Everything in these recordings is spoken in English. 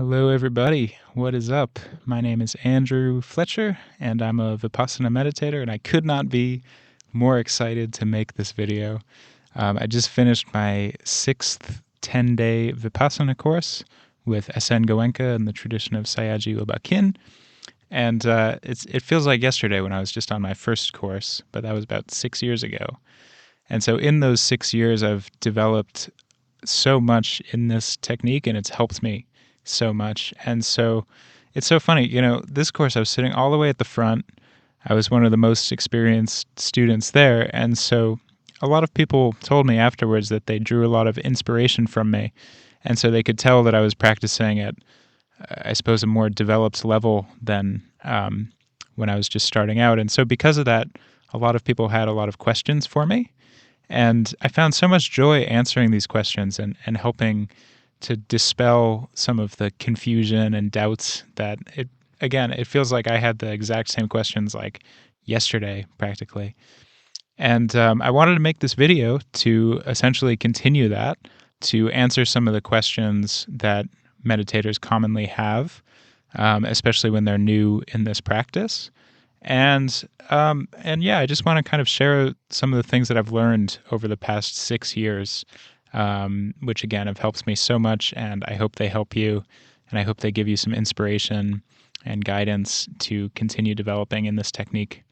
Hello, everybody. What is up? My name is Andrew Fletcher, and I'm a Vipassana meditator, and I could not be more excited to make this video. I just finished my sixth 10-day Vipassana course with S.N. Goenka in the tradition of Sayagyi Oba Kin, and it feels like yesterday when I was just on my first course, but that was about 6 years ago. And so in those 6 years, I've developed so much in this technique, and it's helped me so much. And so it's so funny, this course I was sitting all the way at the front. I was one of the most experienced students there. And so a lot of people told me afterwards that they drew a lot of inspiration from me. And so they could tell that I was practicing at, I suppose, a more developed level than when I was just starting out. And so because of that, a lot of people had a lot of questions for me. And I found so much joy answering these questions and helping to dispel some of the confusion and doubts that it feels like I had the exact same questions like yesterday, practically. And I wanted to make this video to essentially continue that, to answer some of the questions that meditators commonly have, especially when they're new in this practice. And yeah, I just want to kind of share some of the things that I've learned over the past 6 years, which again have helped me so much, and I hope they help you, and I hope they give you some inspiration and guidance to continue developing in this technique.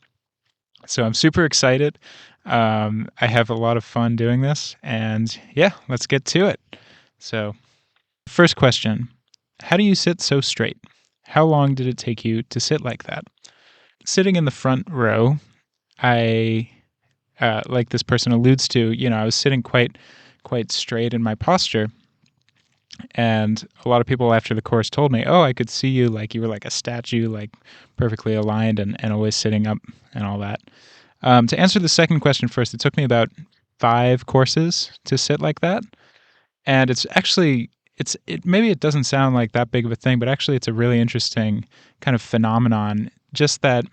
So I'm super excited. I have a lot of fun doing this, and yeah, let's get to it. So, first question, how do you sit so straight? How long did it take you to sit like that? Sitting in the front row, I, like this person alludes to, I was sitting quite straight in my posture. And a lot of people after the course told me, oh, I could see you like you were like a statue, like perfectly aligned and always sitting up and all that. To answer the second question first, it took me about 5 courses to sit like that. And it's actually, maybe it doesn't sound like that big of a thing, but actually it's a really interesting kind of phenomenon. Just that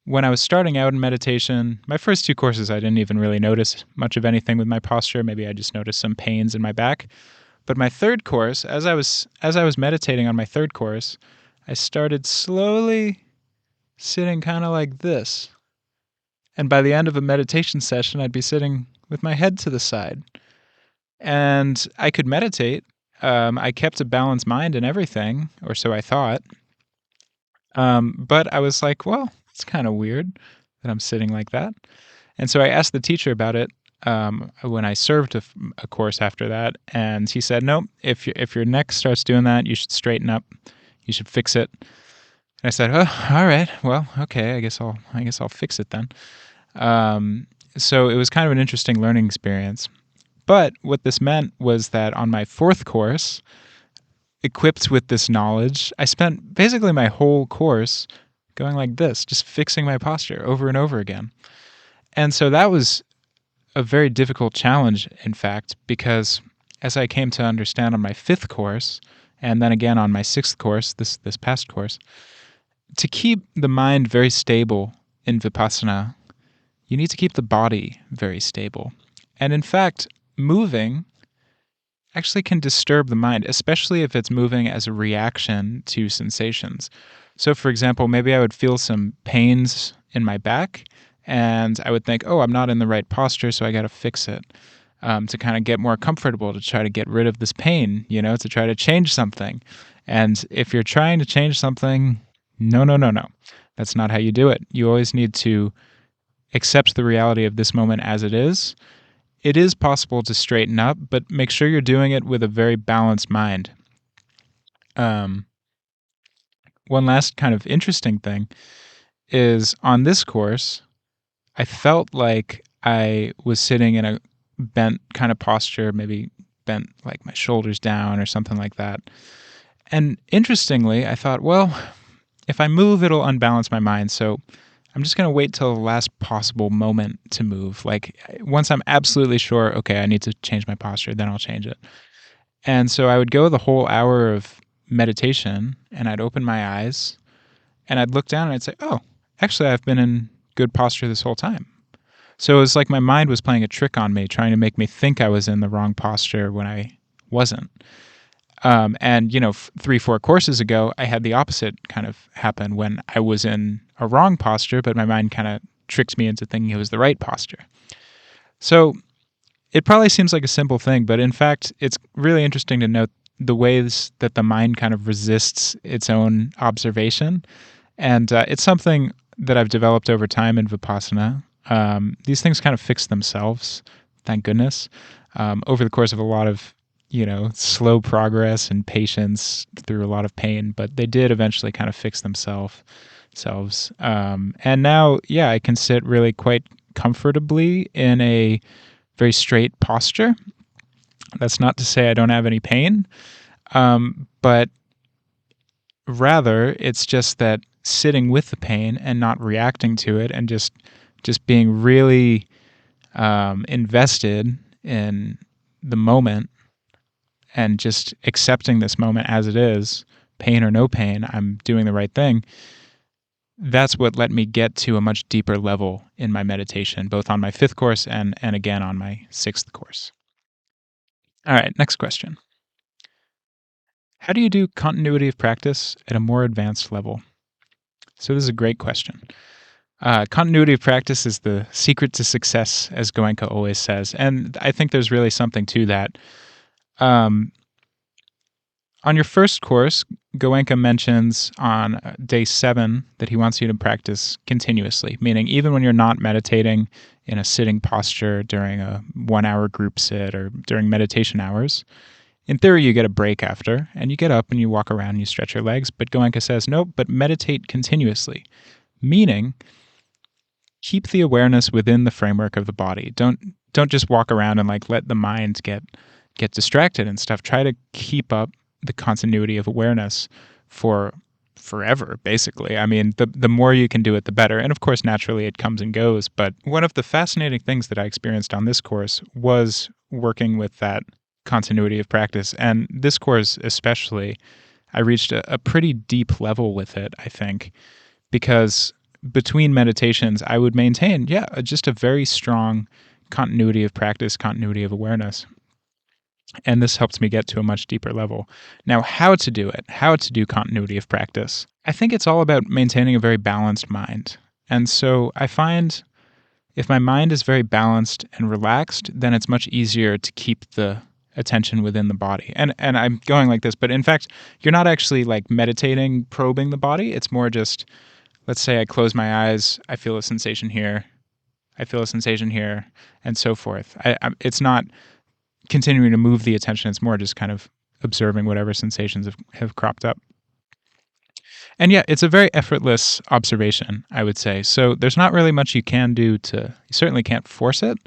when I was starting out in meditation, my first 2 courses, I didn't even really notice much of anything with my posture. Maybe I just noticed some pains in my back. But my third course, as I was meditating on my third course, I started slowly sitting kind of like this. And by the end of a meditation session, I'd be sitting with my head to the side. And I could meditate. I kept a balanced mind and everything, or so I thought. But I was like, well, it's kind of weird that I'm sitting like that. And so I asked the teacher about it when I served a course after that, and he said, no, if your neck starts doing that, you should straighten up. You should fix it. And I said, oh, all right, well, okay, I guess I'll fix it then. So it was kind of an interesting learning experience. But what this meant was that on my 4th course, equipped with this knowledge, I spent basically my whole course going like this, just fixing my posture over and over again. And so that was a very difficult challenge, in fact, because as I came to understand on my 5th course, and then again on my 6th course, this past course, to keep the mind very stable in Vipassana, you need to keep the body very stable. And in fact, moving actually can disturb the mind, especially if it's moving as a reaction to sensations. So for example, maybe I would feel some pains in my back, and I would think, oh, I'm not in the right posture, so I got to fix it to kind of get more comfortable, to try to get rid of this pain, to try to change something. And if you're trying to change something, no. That's not how you do it. You always need to accept the reality of this moment as it is. It is possible to straighten up, but make sure you're doing it with a very balanced mind. One last kind of interesting thing is on this course, I felt like I was sitting in a bent kind of posture, maybe bent like my shoulders down or something like that. And interestingly, I thought, well, if I move, it'll unbalance my mind. So I'm just going to wait till the last possible moment to move. Like once I'm absolutely sure, okay, I need to change my posture, then I'll change it. And so I would go the whole hour of meditation and I'd open my eyes and I'd look down and I'd say, oh, actually I've been in good posture this whole time. So it was like my mind was playing a trick on me, trying to make me think I was in the wrong posture when I wasn't. And, 3, 4 courses ago, I had the opposite kind of happen when I was in a wrong posture, but my mind kind of tricked me into thinking it was the right posture. So it probably seems like a simple thing, but in fact, it's really interesting to note the ways that the mind kind of resists its own observation. And it's something that I've developed over time in Vipassana. These things kind of fix themselves, thank goodness, over the course of a lot of, slow progress and patience through a lot of pain, but they did eventually kind of fix themselves. And now, yeah, I can sit really quite comfortably in a very straight posture. That's not to say I don't have any pain, but rather it's just that sitting with the pain and not reacting to it, and just being really invested in the moment and just accepting this moment as it is, pain or no pain, I'm doing the right thing. That's what let me get to a much deeper level in my meditation, both on my 5th course and again on my 6th course. All right, next question. How do you do continuity of practice at a more advanced level? So this is a great question. Continuity of practice is the secret to success, as Goenka always says, and I think there's really something to that. On your 1st course, Goenka mentions on day 7 that he wants you to practice continuously, meaning even when you're not meditating in a sitting posture during a 1-hour group sit or during meditation hours. In theory, you get a break after, and you get up and you walk around and you stretch your legs, but Goenka says, no, but meditate continuously, meaning keep the awareness within the framework of the body. Don't just walk around and let the mind get distracted and stuff. Try to keep up the continuity of awareness for forever, basically. I mean, the more you can do it, the better. And of course, naturally, it comes and goes. But one of the fascinating things that I experienced on this course was working with that continuity of practice. And this course especially, I reached a pretty deep level with it, I think, because between meditations, I would maintain, just a very strong continuity of practice, continuity of awareness. And this helps me get to a much deeper level. Now, how to do it, how to do continuity of practice. I think it's all about maintaining a very balanced mind. And so I find if my mind is very balanced and relaxed, then it's much easier to keep the attention within the body. And I'm going like this, but in fact, you're not actually meditating, probing the body. It's more just, let's say I close my eyes, I feel a sensation here, I feel a sensation here, and so forth. It's not continuing to move the attention. It's more just kind of observing whatever sensations have cropped up. And yeah, it's a very effortless observation, I would say. So there's not really much you can do you certainly can't force it.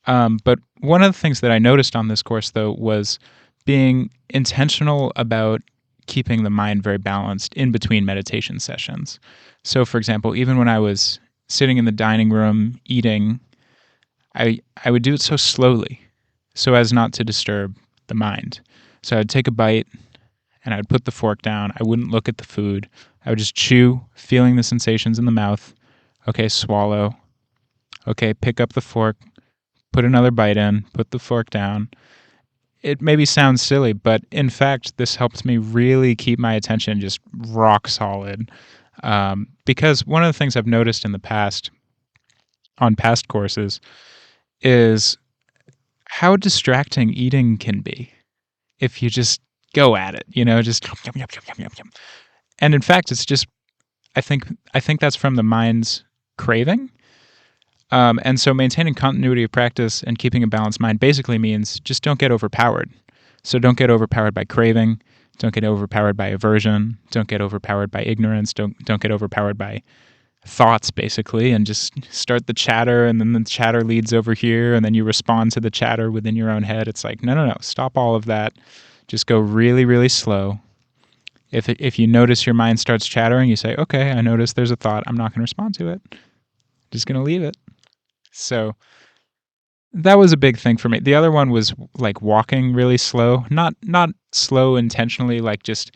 But one of the things that I noticed on this course, though, was being intentional about keeping the mind very balanced in between meditation sessions. So, for example, even when I was sitting in the dining room eating, I would do it so slowly so as not to disturb the mind. So I'd take a bite and I'd put the fork down. I wouldn't look at the food. I would just chew, feeling the sensations in the mouth. Okay, swallow. Okay, pick up the fork, put another bite in, put the fork down. It maybe sounds silly, but in fact, this helped me really keep my attention just rock solid. Because one of the things I've noticed in the past, on past courses, is how distracting eating can be if you just go at it, just yum, yum, yum, yum, yum. And in fact, it's just, I think that's from the mind's craving. And so maintaining continuity of practice and keeping a balanced mind basically means just don't get overpowered. So don't get overpowered by craving, don't get overpowered by aversion, don't get overpowered by ignorance, don't get overpowered by thoughts, basically, and just start the chatter, and then the chatter leads over here, and then you respond to the chatter within your own head. It's like, no, stop all of that. Just go really, really slow. If you notice your mind starts chattering, you say, okay, I notice there's a thought. I'm not going to respond to it. Just going to leave it. So that was a big thing for me. The other one was walking really slow, not slow intentionally, just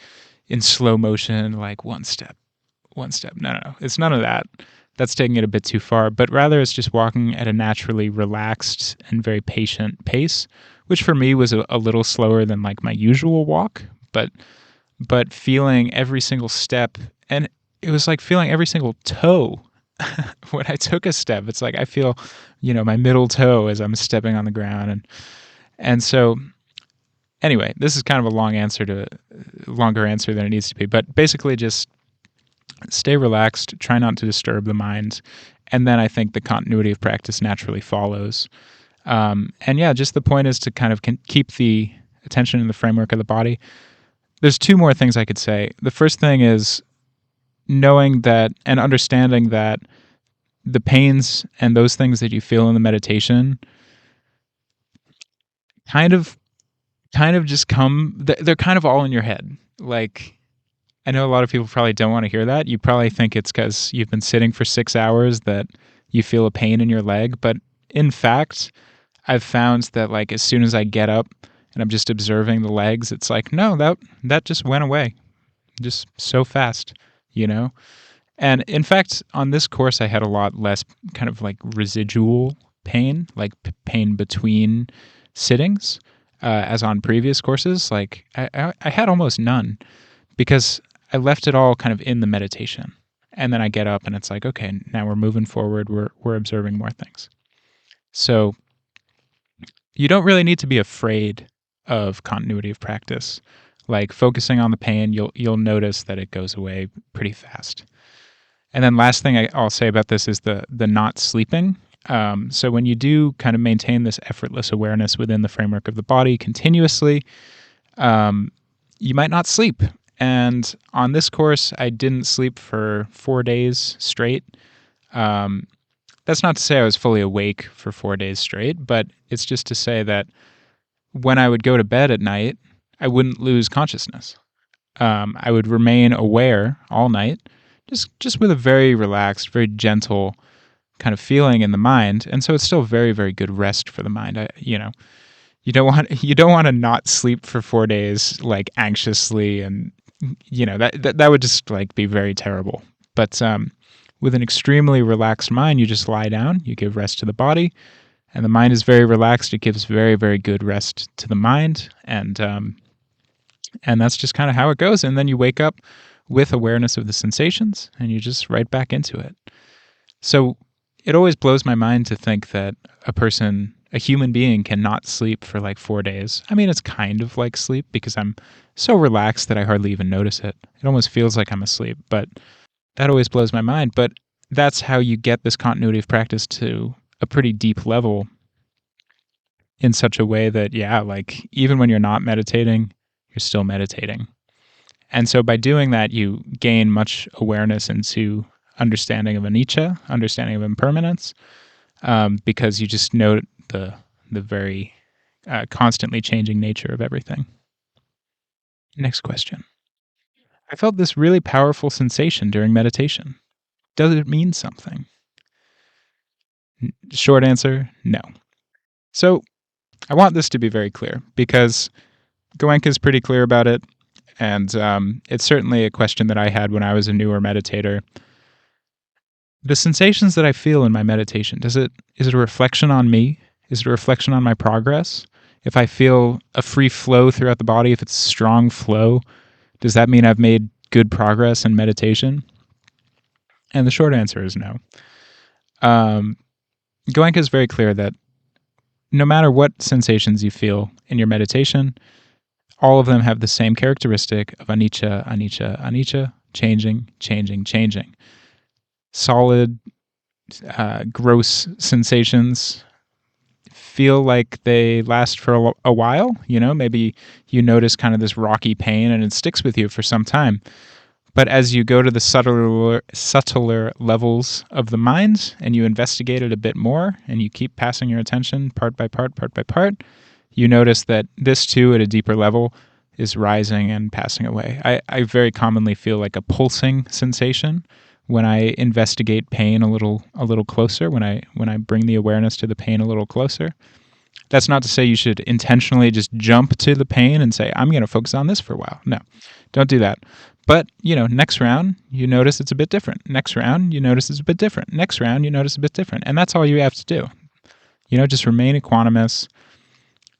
in slow motion, one step. No. It's none of that. That's taking it a bit too far, but rather it's just walking at a naturally relaxed and very patient pace, which for me was a little slower than my usual walk, but feeling every single step, and it was like feeling every single toe when I took a step. It's like I feel, my middle toe as I'm stepping on the ground, and so anyway, this is kind of a longer answer than it needs to be, but basically just stay relaxed, try not to disturb the mind, and then I think the continuity of practice naturally follows. And yeah, just the point is to kind of keep the attention in the framework of the body. There's two more things I could say. The first thing is knowing that and understanding that the pains and those things that you feel in the meditation kind of just they're kind of all in your head. Like, I know a lot of people probably don't want to hear that. You probably think it's because you've been sitting for 6 hours that you feel a pain in your leg. But in fact, I've found that like as soon as I get up and I'm just observing the legs, it's like, no, that just went away just so fast, And in fact, on this course, I had a lot less kind of like residual pain, like pain between sittings, as on previous courses. Like I had almost none because I left it all kind of in the meditation. And then I get up and it's like, okay, now we're moving forward. We're observing more things. So you don't really need to be afraid of continuity of practice. Like focusing on the pain, you'll notice that it goes away pretty fast. And then last thing I'll say about this is the not sleeping. So when you do kind of maintain this effortless awareness within the framework of the body continuously, you might not sleep. And on this course, I didn't sleep for 4 days straight. That's not to say I was fully awake for 4 days straight, but it's just to say that when I would go to bed at night, I wouldn't lose consciousness. I would remain aware all night, just with a very relaxed, very gentle kind of feeling in the mind. And so it's still very, very good rest for the mind. You don't want to not sleep for 4 days like anxiously, and that would just like be very terrible. But with an extremely relaxed mind, you just lie down, you give rest to the body, and the mind is very relaxed. It gives very, very good rest to the mind, and that's just kind of how it goes. And then you wake up with awareness of the sensations, and you just right back into it. So it always blows my mind to think that a human being cannot sleep for like 4 days. I mean, it's kind of like sleep because I'm so relaxed that I hardly even notice it. It almost feels like I'm asleep, but that always blows my mind. But that's how you get this continuity of practice to a pretty deep level in such a way that, yeah, like even when you're not meditating, you're still meditating. And so by doing that, you gain much awareness into understanding of anicca, understanding of impermanence, because you just know the very constantly changing nature of everything. Next question. I felt this really powerful sensation during meditation. Does it mean something? Short answer, no. So I want this to be very clear because Goenka is pretty clear about it, and it's certainly a question that I had when I was a newer meditator. The sensations that I feel in my meditation, is it a reflection on me? Is it a reflection on my progress? If I feel a free flow throughout the body, if it's a strong flow, does that mean I've made good progress in meditation? And the short answer is no. Goenka is very clear that no matter what sensations you feel in your meditation, all of them have the same characteristic of anicca, anicca, anicca, changing, changing, changing. Solid, gross sensations feel like they last for a while. Maybe you notice kind of this rocky pain and it sticks with you for some time. But as you go to the subtler levels of the mind and you investigate it a bit more and you keep passing your attention part by part, you notice that this too at a deeper level is rising and passing away. I very commonly feel like a pulsing sensation when I investigate pain a little closer, when I bring the awareness to the pain a little closer. That's not to say you should intentionally just jump to the pain and say, I'm going to focus on this for a while. No, don't do that. But, next round, you notice it's a bit different. Next round, you notice it's a bit different. Next round, you notice a bit different. And that's all you have to do. Just remain equanimous.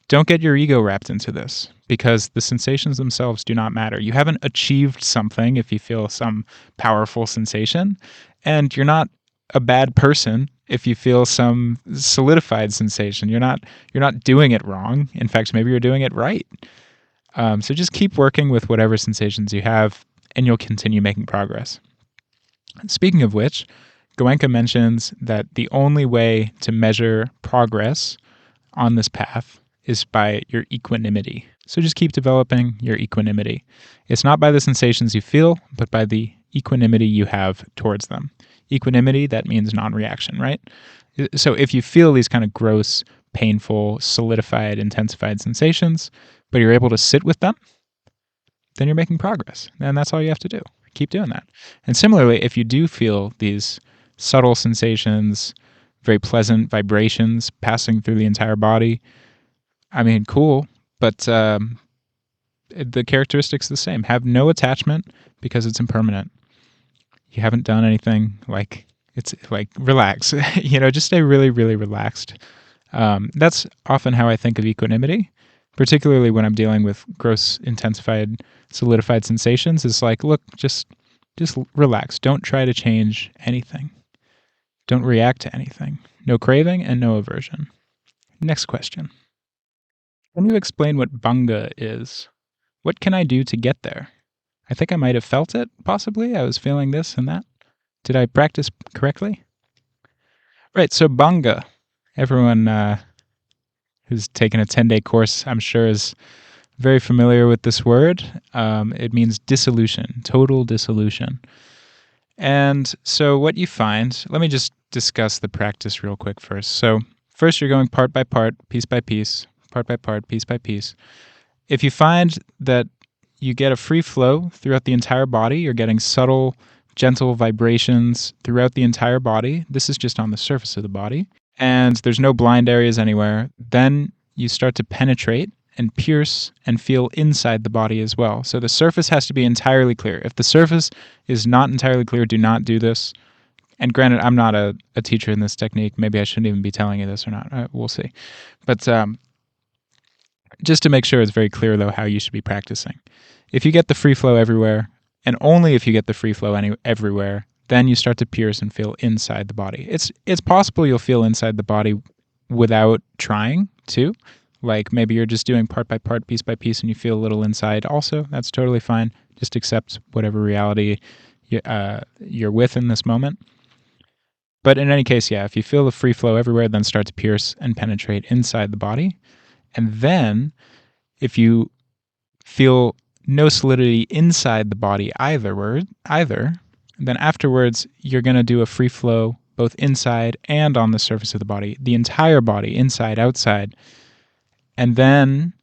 don't get your ego wrapped into this, because the sensations themselves do not matter. You haven't achieved something if you feel some powerful sensation, and you're not a bad person if you feel some solidified sensation. You're not doing it wrong. In fact, maybe you're doing it right. So just keep working with whatever sensations you have, and you'll continue making progress. Speaking of which, Goenka mentions that the only way to measure progress on this path is by your equanimity. So just keep developing your equanimity. It's not by the sensations you feel, but by the equanimity you have towards them. Equanimity, that means non-reaction, right? So if you feel these kind of gross, painful, solidified, intensified sensations, but you're able to sit with them, then you're making progress. And that's all you have to do. Keep doing that. And similarly, if you do feel these subtle sensations, very pleasant vibrations passing through the entire body, I mean, cool, but the characteristics are the same. Have no attachment because it's impermanent. You haven't done anything, it's like relax. Just stay really, really relaxed. That's often how I think of equanimity, particularly when I'm dealing with gross, intensified, solidified sensations. It's like, look, just relax. Don't try to change anything. Don't react to anything. No craving and no aversion. Next question. Can you explain what bangha is? What can I do to get there? I think I might have felt it, possibly. I was feeling this and that. Did I practice correctly? Right, so bangha. Everyone who's taken a 10-day course, I'm sure, is very familiar with this word. It means dissolution, total dissolution. And so what you find, let me just discuss the practice real quick first. So first you're going part by part, piece by piece, part by part, piece by piece. If you find that you get a free flow throughout the entire body, you're getting subtle, gentle vibrations throughout the entire body. This is just on the surface of the body. And there's no blind areas anywhere. Then you start to penetrate and pierce and feel inside the body as well. So the surface has to be entirely clear. If the surface is not entirely clear, do not do this. And granted, I'm not a teacher in this technique. Maybe I shouldn't even be telling you this or not. We'll see. But just to make sure it's very clear, though, how you should be practicing. If you get the free flow everywhere, and only if you get the free flow everywhere, then you start to pierce and feel inside the body. It's possible you'll feel inside the body without trying to. Like maybe you're just doing part by part, piece by piece, and you feel a little inside also. That's totally fine. Just accept whatever reality you're with in this moment. But in any case, yeah, if you feel the free flow everywhere, then start to pierce and penetrate inside the body. And then if you feel no solidity inside the body either, then afterwards you're going to do a free flow both inside and on the surface of the body, the entire body, inside, outside. And then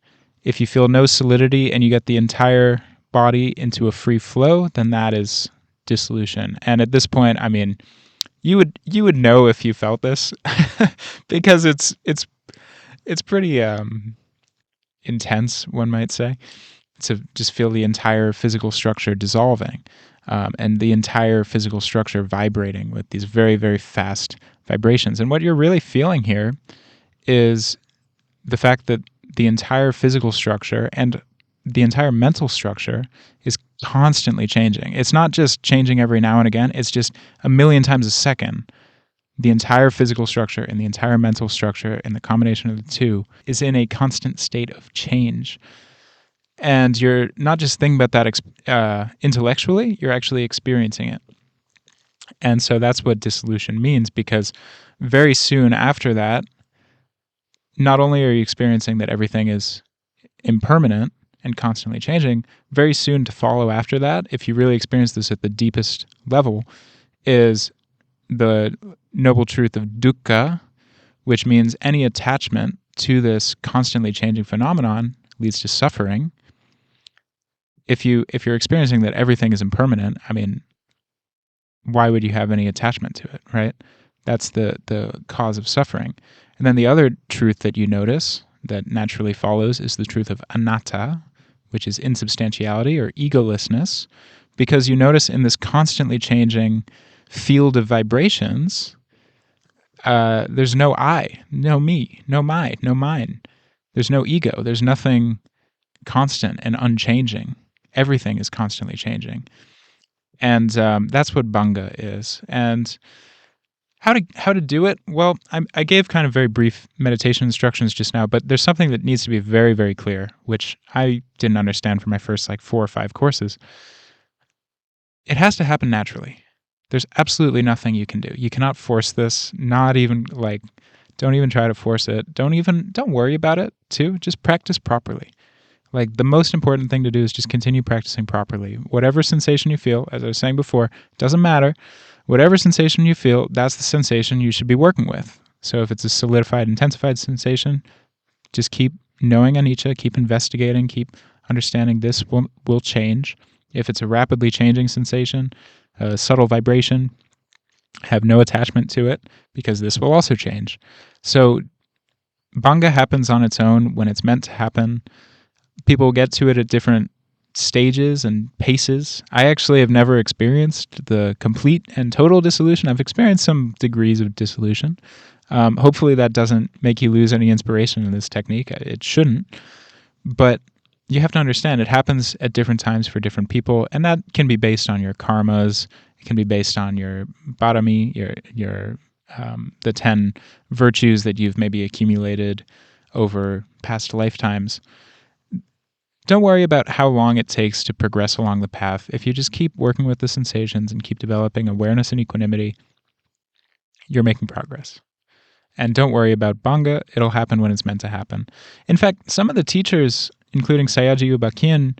if you feel no solidity and you get the entire body into a free flow, then that is dissolution. And at this point, I mean, you would know if you felt this because it's pretty intense, one might say, to just feel the entire physical structure dissolving and the entire physical structure vibrating with these very, very fast vibrations. And what you're really feeling here is the fact that the entire physical structure and the entire mental structure is constantly changing. It's not just changing every now and again. It's just a million times a second. The entire physical structure and the entire mental structure and the combination of the two is in a constant state of change. And you're not just thinking about that intellectually, you're actually experiencing it. And so that's what dissolution means, because very soon after that, not only are you experiencing that everything is impermanent and constantly changing, very soon to follow after that, if you really experience this at the deepest level, is the noble truth of dukkha, which means any attachment to this constantly changing phenomenon leads to suffering. If you're experiencing that everything is impermanent, I mean, why would you have any attachment to it, right? That's the cause of suffering. And then the other truth that you notice that naturally follows is the truth of anatta, which is insubstantiality or egolessness, because you notice in this constantly changing field of vibrations, there's no I, no me, no mine. There's no ego. There's nothing constant and unchanging. Everything is constantly changing. And that's what bangha is. And how to do it? Well, I gave kind of very brief meditation instructions just now, but there's something that needs to be very, very clear, which I didn't understand for my first 4 or 5 courses. It has to happen naturally. There's absolutely nothing you can do. You cannot force this. Not even don't even try to force it. Don't worry about it too. Just practice properly. The most important thing to do is just continue practicing properly. Whatever sensation you feel, as I was saying before, doesn't matter. Whatever sensation you feel, that's the sensation you should be working with. So if it's a solidified, intensified sensation, just keep knowing anicca, keep investigating, keep understanding this will change. If it's a rapidly changing sensation, a subtle vibration, have no attachment to it, because this will also change. So bangha happens on its own when it's meant to happen. People get to it at different stages and paces. I actually have never experienced the complete and total dissolution. I've experienced some degrees of dissolution. Hopefully that doesn't make you lose any inspiration in this technique. It shouldn't. But you have to understand it happens at different times for different people, and that can be based on your karmas. It can be based on your barami, your the 10 virtues that you've maybe accumulated over past lifetimes. Don't worry about how long it takes to progress along the path. If you just keep working with the sensations and keep developing awareness and equanimity, you're making progress. And don't worry about bangha. It'll happen when it's meant to happen. In fact, some of the teachers, including Sayagyi Ubakin,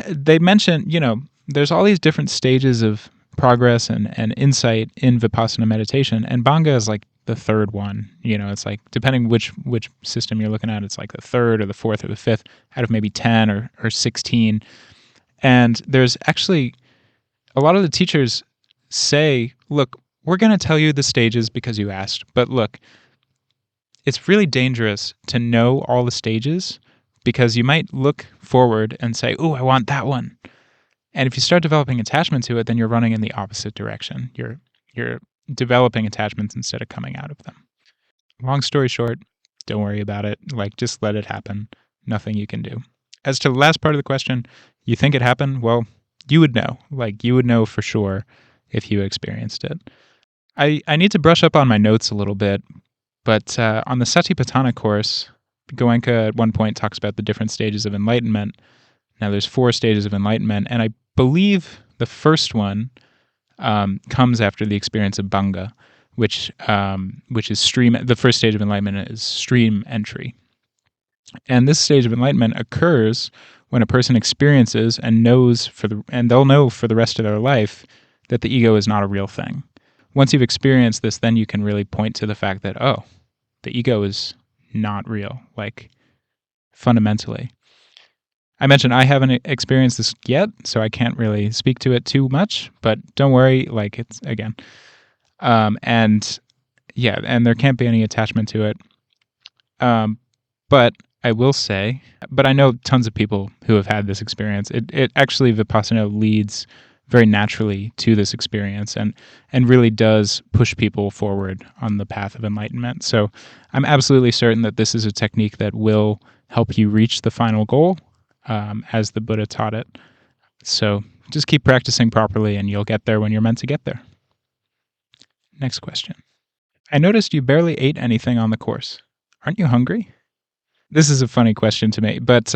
they mention, there's all these different stages of progress and insight in Vipassana meditation, and bangha is the third one. It's depending which system you're looking at, it's the third or the fourth or the fifth out of maybe 10 or 16. And there's actually a lot of the teachers say, look, we're going to tell you the stages because you asked, but look, it's really dangerous to know all the stages, because you might look forward and say, oh, I want that one. And if you start developing attachment to it, then you're running in the opposite direction. You're developing attachments instead of coming out of them. Long story short, don't worry about it. Just let it happen. Nothing you can do. As to the last part of the question, you think it happened? Well, you would know. You would know for sure if you experienced it. I need to brush up on my notes a little bit, but on the Satipatthana course, Goenka at one point talks about the different stages of enlightenment. Now there's 4 stages of enlightenment, and I believe the first one comes after the experience of bangha, which is stream. The first stage of enlightenment is stream entry, and this stage of enlightenment occurs when a person experiences and knows and they'll know for the rest of their life that the ego is not a real thing. Once you've experienced this, then you can really point to the fact that, oh, the ego is not real, fundamentally. I mentioned I haven't experienced this yet, so I can't really speak to it too much, but don't worry, it's, again. And there can't be any attachment to it. But I will say, but I know tons of people who have had this experience. It actually, Vipassana leads very naturally to this experience and really does push people forward on the path of enlightenment. So I'm absolutely certain that this is a technique that will help you reach the final goal, as the Buddha taught it. So just keep practicing properly and you'll get there when you're meant to get there. Next question. I noticed you barely ate anything on the course. Aren't you hungry? This is a funny question to me, but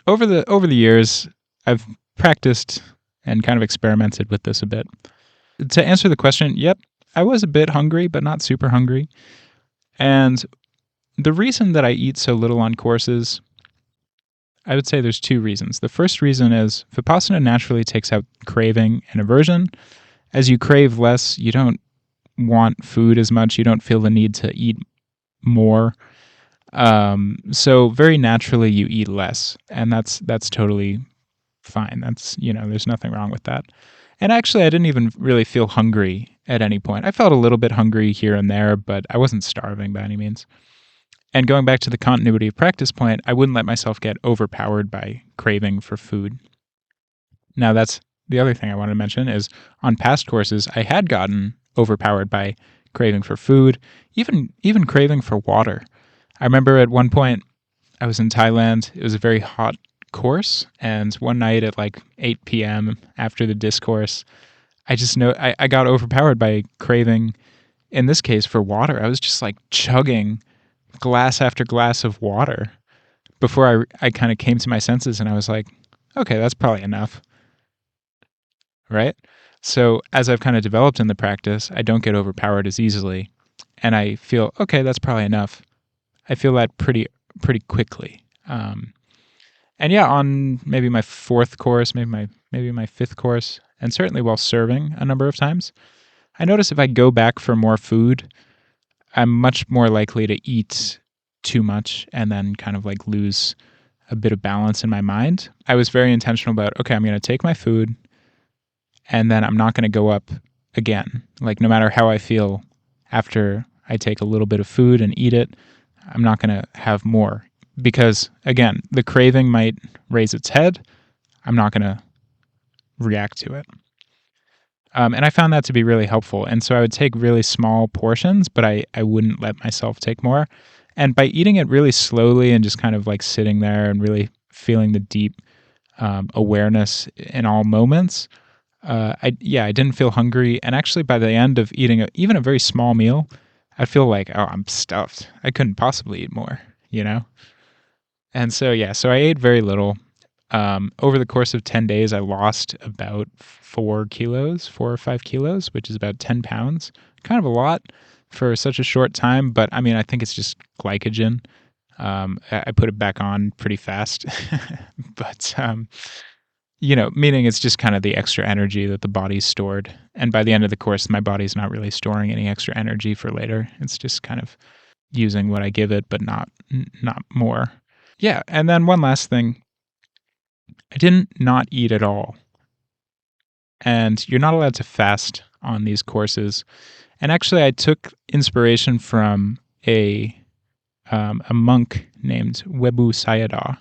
over the years, I've practiced and kind of experimented with this a bit. To answer the question, yep, I was a bit hungry, but not super hungry. And the reason that I eat so little on courses, I would say there's 2 reasons. The first reason is Vipassana naturally takes out craving and aversion. As you crave less, you don't want food as much. You don't feel the need to eat more. So very naturally you eat less, and that's totally fine. That's, there's nothing wrong with that. And actually, I didn't even really feel hungry at any point. I felt a little bit hungry here and there, but I wasn't starving by any means. And going back to the continuity of practice point, I wouldn't let myself get overpowered by craving for food. Now, that's the other thing I wanted to mention is on past courses, I had gotten overpowered by craving for food, even craving for water. I remember at one point I was in Thailand. It was a very hot course, and one night at like 8 p.m. after the discourse, I just know I got overpowered by craving, in this case, for water. I was just like chugging glass after glass of water before I kind of came to my senses, and I was like, okay, that's probably enough, right? So as I've kind of developed in the practice, I don't get overpowered as easily, and I feel, okay, that's probably enough. I feel that pretty quickly. And yeah, on maybe my fourth course, maybe my fifth course, and certainly while serving a number of times, I notice if I go back for more food, I'm much more likely to eat too much and then kind of like lose a bit of balance in my mind. I was very intentional about, okay, I'm going to take my food and then I'm not going to go up again. Like, no matter how I feel after I take a little bit of food and eat it, I'm not going to have more. Because, again, the craving might raise its head. I'm not going to react to it. And I found that to be really helpful. And so I would take really small portions, but I wouldn't let myself take more. And by eating it really slowly and just kind of like sitting there and really feeling the deep awareness in all moments, I didn't feel hungry. And actually, by the end of eating even a very small meal, I'd feel like, oh, I'm stuffed. I couldn't possibly eat more, you know? And so, so I ate very little. Over the course of 10 days, I lost about 4 or 5 kilos, which is about 10 pounds. Kind of a lot for such a short time, but I mean, I think it's just glycogen. I put it back on pretty fast, but, meaning it's just kind of the extra energy that the body's stored. And by the end of the course, my body's not really storing any extra energy for later. It's just kind of using what I give it, but not more. Yeah. And then one last thing. I didn't not eat at all. And you're not allowed to fast on these courses. And actually, I took inspiration from a monk named Webu Sayadaw.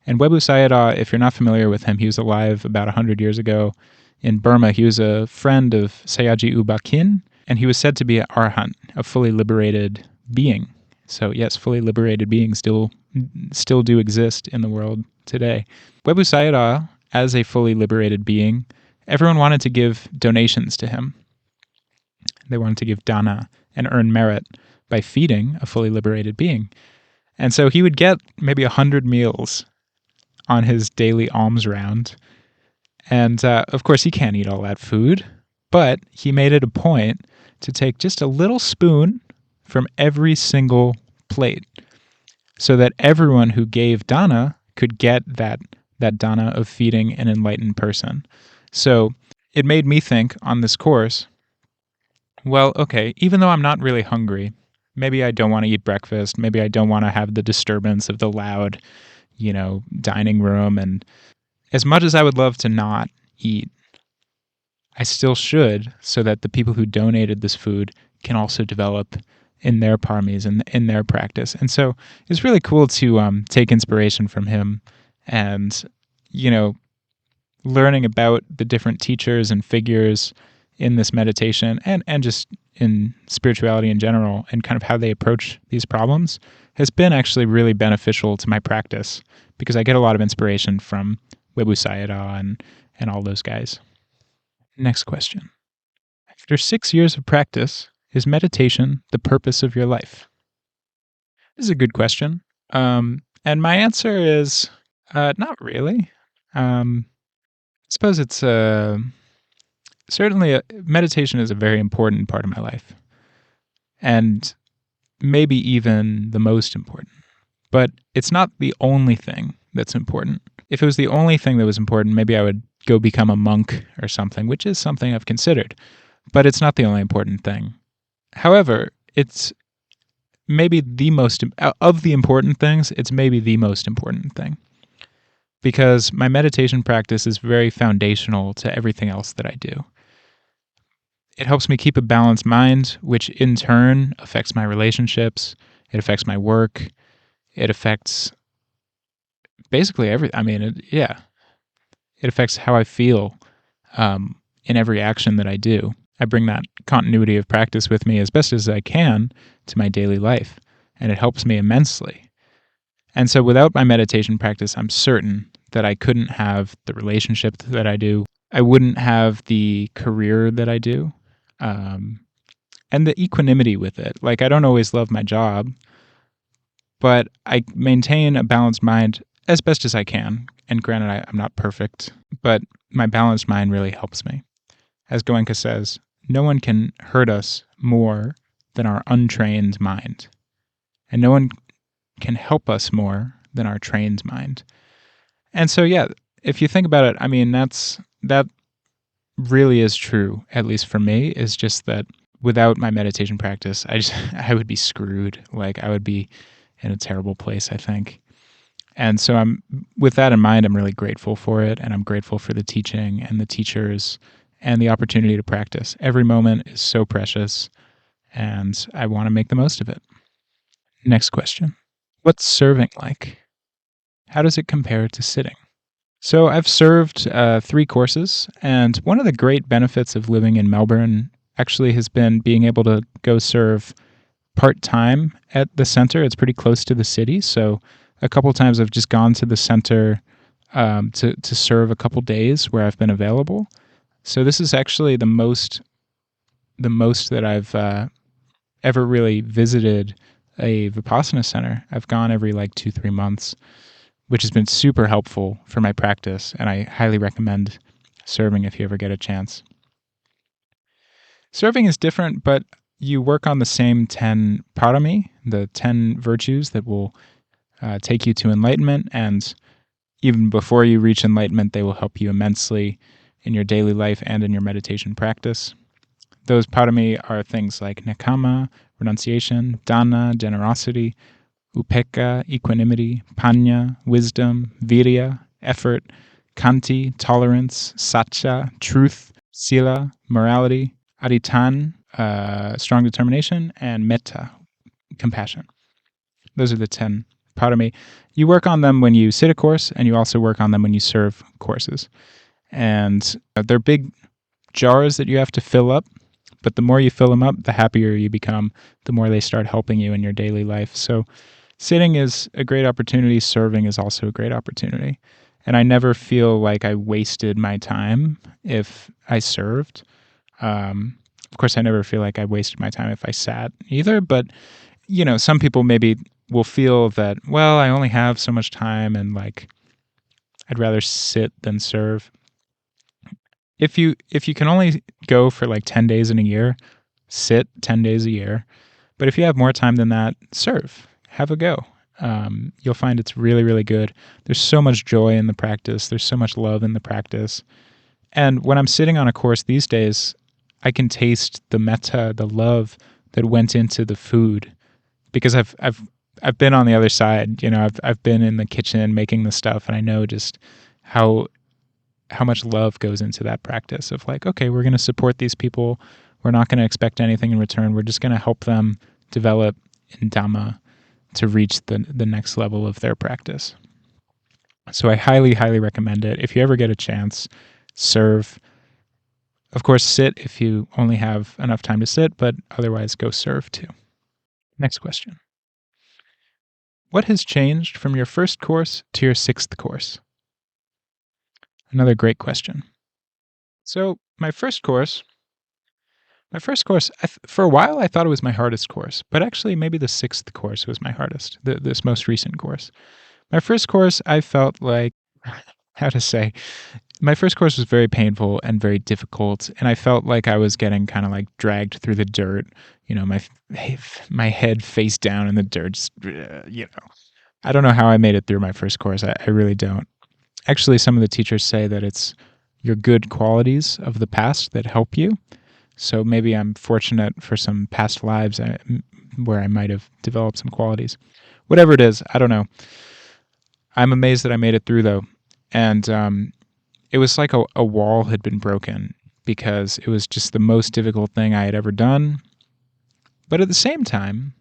And Webu Sayadaw, if you're not familiar with him, he was alive about 100 years ago in Burma. He was a friend of Sayaji U Ba Khin, and he was said to be an arhat, a fully liberated being. So yes, fully liberated beings still do exist in the world today. Webu Sayadaw, as a fully liberated being, everyone wanted to give donations to him. They wanted to give dana and earn merit by feeding a fully liberated being. And so he would get maybe 100 meals on his daily alms round. And of course, he can't eat all that food, but he made it a point to take just a little spoon from every single plate so that everyone who gave dana could get that dana of feeding an enlightened person. So it made me think on this course, well, okay, even though I'm not really hungry, maybe I don't want to eat breakfast, maybe I don't want to have the disturbance of the loud, dining room, and as much as I would love to not eat, I still should, so that the people who donated this food can also develop in their paramis and in their practice. And so it's really cool to take inspiration from him and, learning about the different teachers and figures in this meditation and just in spirituality in general and kind of how they approach these problems has been actually really beneficial to my practice because I get a lot of inspiration from Webu Sayadaw and all those guys. Next question. After 6 years of practice, is meditation the purpose of your life? This is a good question. And my answer is not really. I suppose it's certainly meditation is a very important part of my life. And maybe even the most important. But it's not the only thing that's important. If it was the only thing that was important, maybe I would go become a monk or something, which is something I've considered. But it's not the only important thing. However, it's maybe the most, of the important things, it's maybe the most important thing. Because my meditation practice is very foundational to everything else that I do. It helps me keep a balanced mind, which in turn affects my relationships. It affects my work. It affects basically everything. I mean, it affects how I feel in every action that I do. I bring that continuity of practice with me as best as I can to my daily life, and it helps me immensely. And so without my meditation practice, I'm certain that I couldn't have the relationship that I do. I wouldn't have the career that I do. Um, and the equanimity with it. Like, I don't always love my job, but I maintain a balanced mind as best as I can. And granted, I'm not perfect, but my balanced mind really helps me. As Goenka says, no one can hurt us more than our untrained mind. And no one can help us more than our trained mind. And so, yeah, if you think about it, I mean, that really is true, at least for me, is just that without my meditation practice, I would be screwed. Like, I would be in a terrible place, I think. And so with that in mind, I'm really grateful for it, and I'm grateful for the teaching and the teachers and the opportunity to practice. Every moment is so precious, and I want to make the most of it. Next question. What's serving like? How does it compare to sitting? So I've served 3 courses, and one of the great benefits of living in Melbourne actually has been being able to go serve part-time at the center. It's pretty close to the city, so a couple times I've just gone to the center to serve a couple days where I've been available. So this is actually the most that I've ever really visited a Vipassana center. I've gone every like 2-3 months, which has been super helpful for my practice, and I highly recommend serving if you ever get a chance. Serving is different, but you work on the same 10 parami, the 10 virtues that will take you to enlightenment, and even before you reach enlightenment, they will help you immensely in your daily life and in your meditation practice. Those parami are things like nekama, renunciation, dana, generosity, upekkha, equanimity, panya, wisdom, virya, effort, khanti, tolerance, satya, truth, sila, morality, adhitthana, strong determination, and metta, compassion. Those are the 10 parami. You work on them when you sit a course, and you also work on them when you serve courses. And they're big jars that you have to fill up, but the more you fill them up, the happier you become, the more they start helping you in your daily life. So sitting is a great opportunity. Serving is also a great opportunity. And I never feel like I wasted my time if I served. Of course, I never feel like I wasted my time if I sat either. But, some people maybe will feel that, well, I only have so much time and like I'd rather sit than serve. If you can only go for like 10 days in a year, sit 10 days a year. But if you have more time than that, serve. Have a go. You'll find it's really, really good. There's so much joy in the practice. There's so much love in the practice. And when I'm sitting on a course these days, I can taste the metta, the love that went into the food, because I've been on the other side. I've been in the kitchen making the stuff, and I know just how much love goes into that practice of like, okay, we're going to support these people. We're not going to expect anything in return. We're just going to help them develop in Dhamma to reach the next level of their practice. So I highly, highly recommend it. If you ever get a chance, serve. Of course, sit if you only have enough time to sit, but otherwise go serve too. Next question. What has changed from your first course to your 6th course? Another great question. So my first course, for a while I thought it was my hardest course, but actually maybe the 6th course was my hardest, this most recent course. My first course, I felt like, my first course was very painful and very difficult, and I felt like I was getting kind of like dragged through the dirt, my head face down in the dirt, just, I don't know how I made it through my first course. I really don't. Actually, some of the teachers say that it's your good qualities of the past that help you. So maybe I'm fortunate for some past lives where I might have developed some qualities. Whatever it is, I don't know. I'm amazed that I made it through, though. And it was like a wall had been broken, because it was just the most difficult thing I had ever done. But at the same time,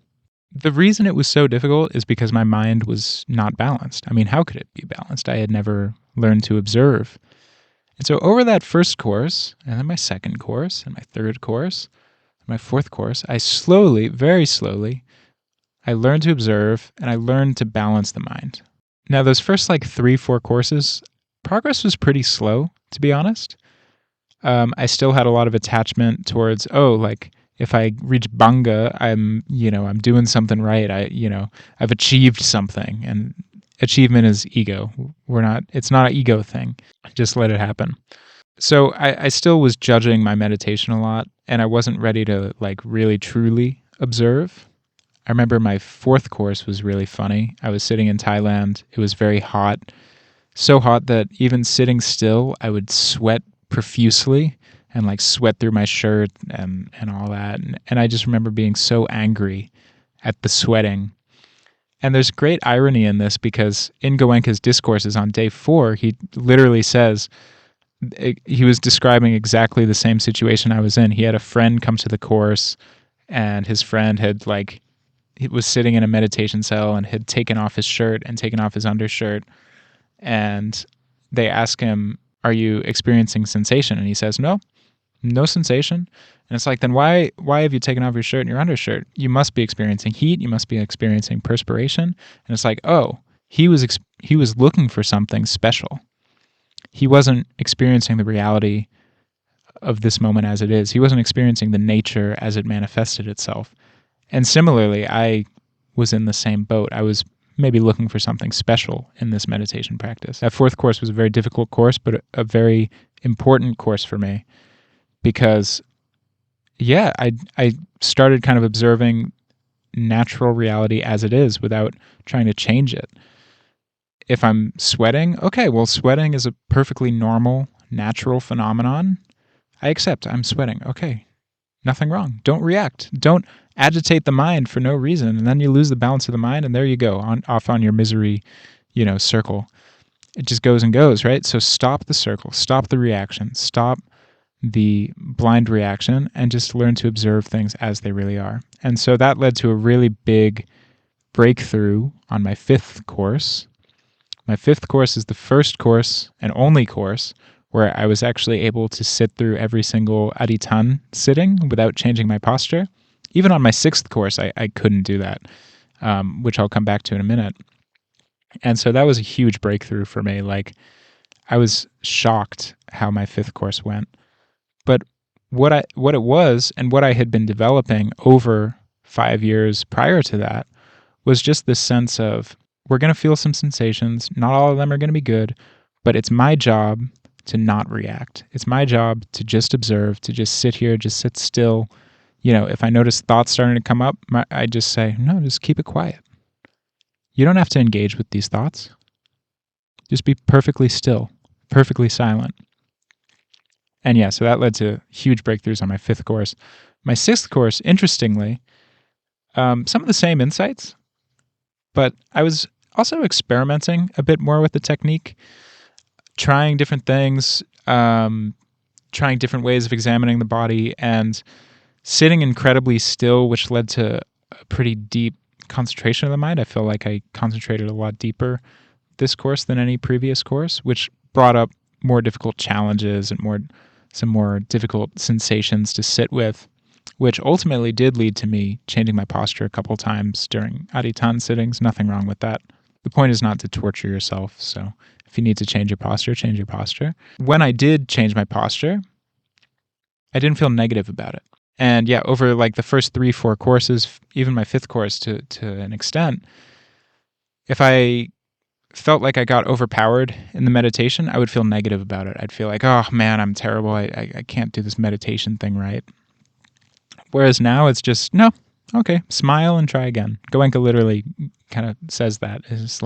the reason it was so difficult is because my mind was not balanced. I mean, how could it be balanced? I had never learned to observe. And so over that first course, and then my second course, and my third course, and my fourth course, I slowly, very slowly, I learned to observe, and I learned to balance the mind. Now, those first 3-4 courses, progress was pretty slow, to be honest. I still had a lot of attachment towards, if I reach bangha, I'm doing something right. I've achieved something, and achievement is ego. It's not an ego thing. Just let it happen. So I still was judging my meditation a lot, and I wasn't ready to really truly observe. I remember my 4th course was really funny. I was sitting in Thailand. It was very hot. So hot that even sitting still, I would sweat profusely and sweat through my shirt and all that. And I just remember being so angry at the sweating. And there's great irony in this because in Goenka's discourses on day 4, he literally says, he was describing exactly the same situation I was in. He had a friend come to the course, and his friend had he was sitting in a meditation cell and had taken off his shirt and taken off his undershirt. And they ask him, "Are you experiencing sensation?" And he says, no sensation. And it's then why have you taken off your shirt and your undershirt? You must be experiencing heat. You must be experiencing perspiration. And it's he was looking for something special. He wasn't experiencing the reality of this moment as it is. He wasn't experiencing the nature as it manifested itself. And similarly, I was in the same boat. I was maybe looking for something special in this meditation practice. That 4th course was a very difficult course, but a very important course for me because, I started kind of observing natural reality as it is without trying to change it. If I'm sweating, okay, well, sweating is a perfectly normal, natural phenomenon. I accept I'm sweating. Okay, nothing wrong. Don't react. Don't agitate the mind for no reason, and then you lose the balance of the mind, and there you go, off on your misery, circle. It just goes and goes, right? So stop the circle, stop the reaction, stop the blind reaction, and just learn to observe things as they really are. And so that led to a really big breakthrough on my 5th course. My 5th course is the first course and only course where I was actually able to sit through every single adhitthana sitting without changing my posture. Even on my 6th course, I couldn't do that, which I'll come back to in a minute. And so that was a huge breakthrough for me. I was shocked how my 5th course went. But what it was and what I had been developing over 5 years prior to that was just this sense of, we're going to feel some sensations. Not all of them are going to be good, but it's my job to not react. It's my job to just observe, to just sit here, just sit still. If I notice thoughts starting to come up, I just say, no, just keep it quiet. You don't have to engage with these thoughts. Just be perfectly still, perfectly silent. And so that led to huge breakthroughs on my 5th course. My 6th course, interestingly, some of the same insights, but I was also experimenting a bit more with the technique, trying different things, trying different ways of examining the body, and sitting incredibly still, which led to a pretty deep concentration of the mind. I feel like I concentrated a lot deeper this course than any previous course, which brought up more difficult challenges and some more difficult sensations to sit with, which ultimately did lead to me changing my posture a couple times during adhitthana sittings. Nothing wrong with that. The point is not to torture yourself, so if you need to change your posture, change your posture. When I did change my posture, I didn't feel negative about it. And over the first 3-4 courses, even my 5th course to an extent, if I felt like I got overpowered in the meditation, I would feel negative about it. I'd feel like, oh man, I'm terrible. I can't do this meditation thing right. Whereas now it's just, no, okay, smile and try again. Goenka literally kind of says that. It's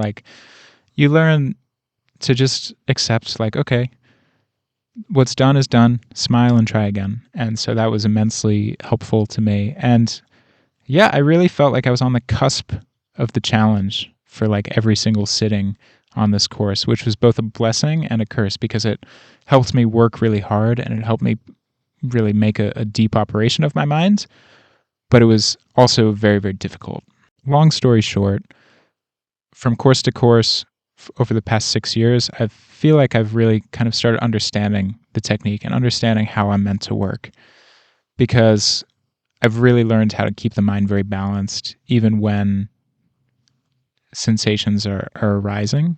you learn to just accept, okay, what's done is done, smile and try again. And so that was immensely helpful to me. And I really felt like I was on the cusp of the challenge for every single sitting on this course, which was both a blessing and a curse because it helped me work really hard and it helped me really make a deep operation of my mind. But it was also very, very difficult. Long story short, from course to course, over the past 6 years, I feel like I've really kind of started understanding the technique and understanding how I'm meant to work. Because I've really learned how to keep the mind very balanced, even when sensations are arising.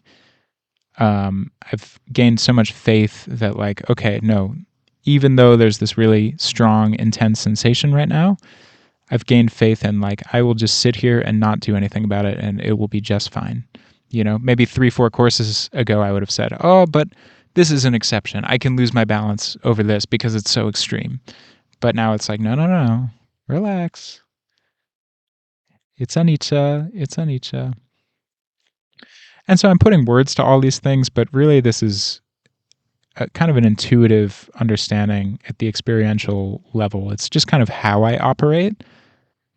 I've gained so much faith that, like, okay, no, even though there's this really strong, intense sensation right now, I've gained faith in, like, I will just sit here and not do anything about it and it will be just fine. You know, maybe 3-4 courses ago, I would have said, oh, but this is an exception. I can lose my balance over this because it's so extreme. But now it's like, no, no, no, relax. It's anicca. It's anicca. And so I'm putting words to all these things, but really this is kind of an intuitive understanding at the experiential level. It's just kind of how I operate,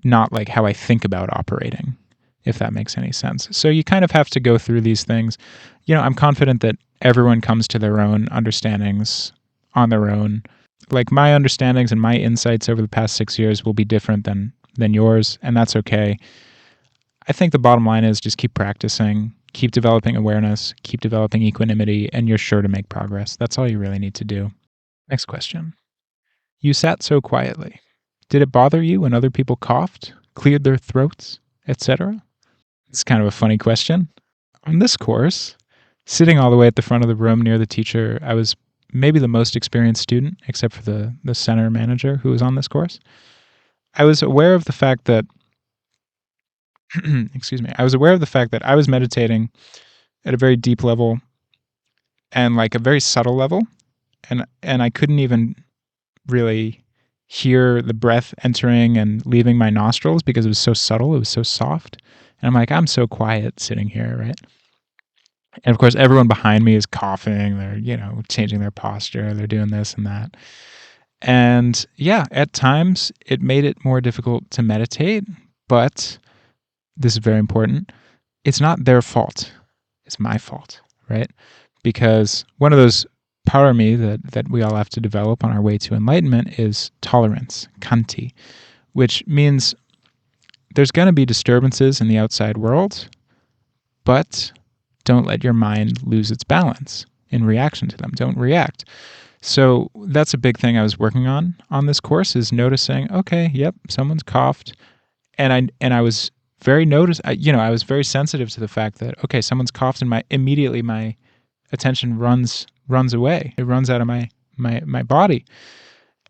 not like how I think about operating, if that makes any sense. So you kind of have to go through these things. You know, I'm confident that everyone comes to their own understandings on their own. Like, my understandings and my insights over the past 6 years will be different than yours, and that's okay. I think the bottom line is just keep practicing, keep developing awareness, keep developing equanimity, and you're sure to make progress. That's all you really need to do. Next question. You sat so quietly. Did it bother you when other people coughed, cleared their throats, etc.? It's kind of a funny question. On this course, sitting all the way at the front of the room near the teacher, I was maybe the most experienced student, except for the center manager who was on this course. I was aware of the fact that excuse me, I was aware of the fact that I was meditating at a very deep level and like a very subtle level, and I couldn't even really hear the breath entering and leaving my nostrils because it was so subtle, it was so soft. And I'm like, I'm so quiet sitting here, right? And of course, everyone behind me is coughing, they're, you know, changing their posture, they're doing this and that. And yeah, at times it made it more difficult to meditate, but this is very important. It's not their fault. It's my fault, right? Because one of those parami that we all have to develop on our way to enlightenment is tolerance, khanti, which means there's going to be disturbances in the outside world, but don't let your mind lose its balance in reaction to them. Don't react. So that's a big thing I was working on this course, is noticing, okay, yep, someone's coughed. And I was very I was very sensitive to the fact that, okay, someone's coughed, and immediately my attention runs away. It runs out of my body.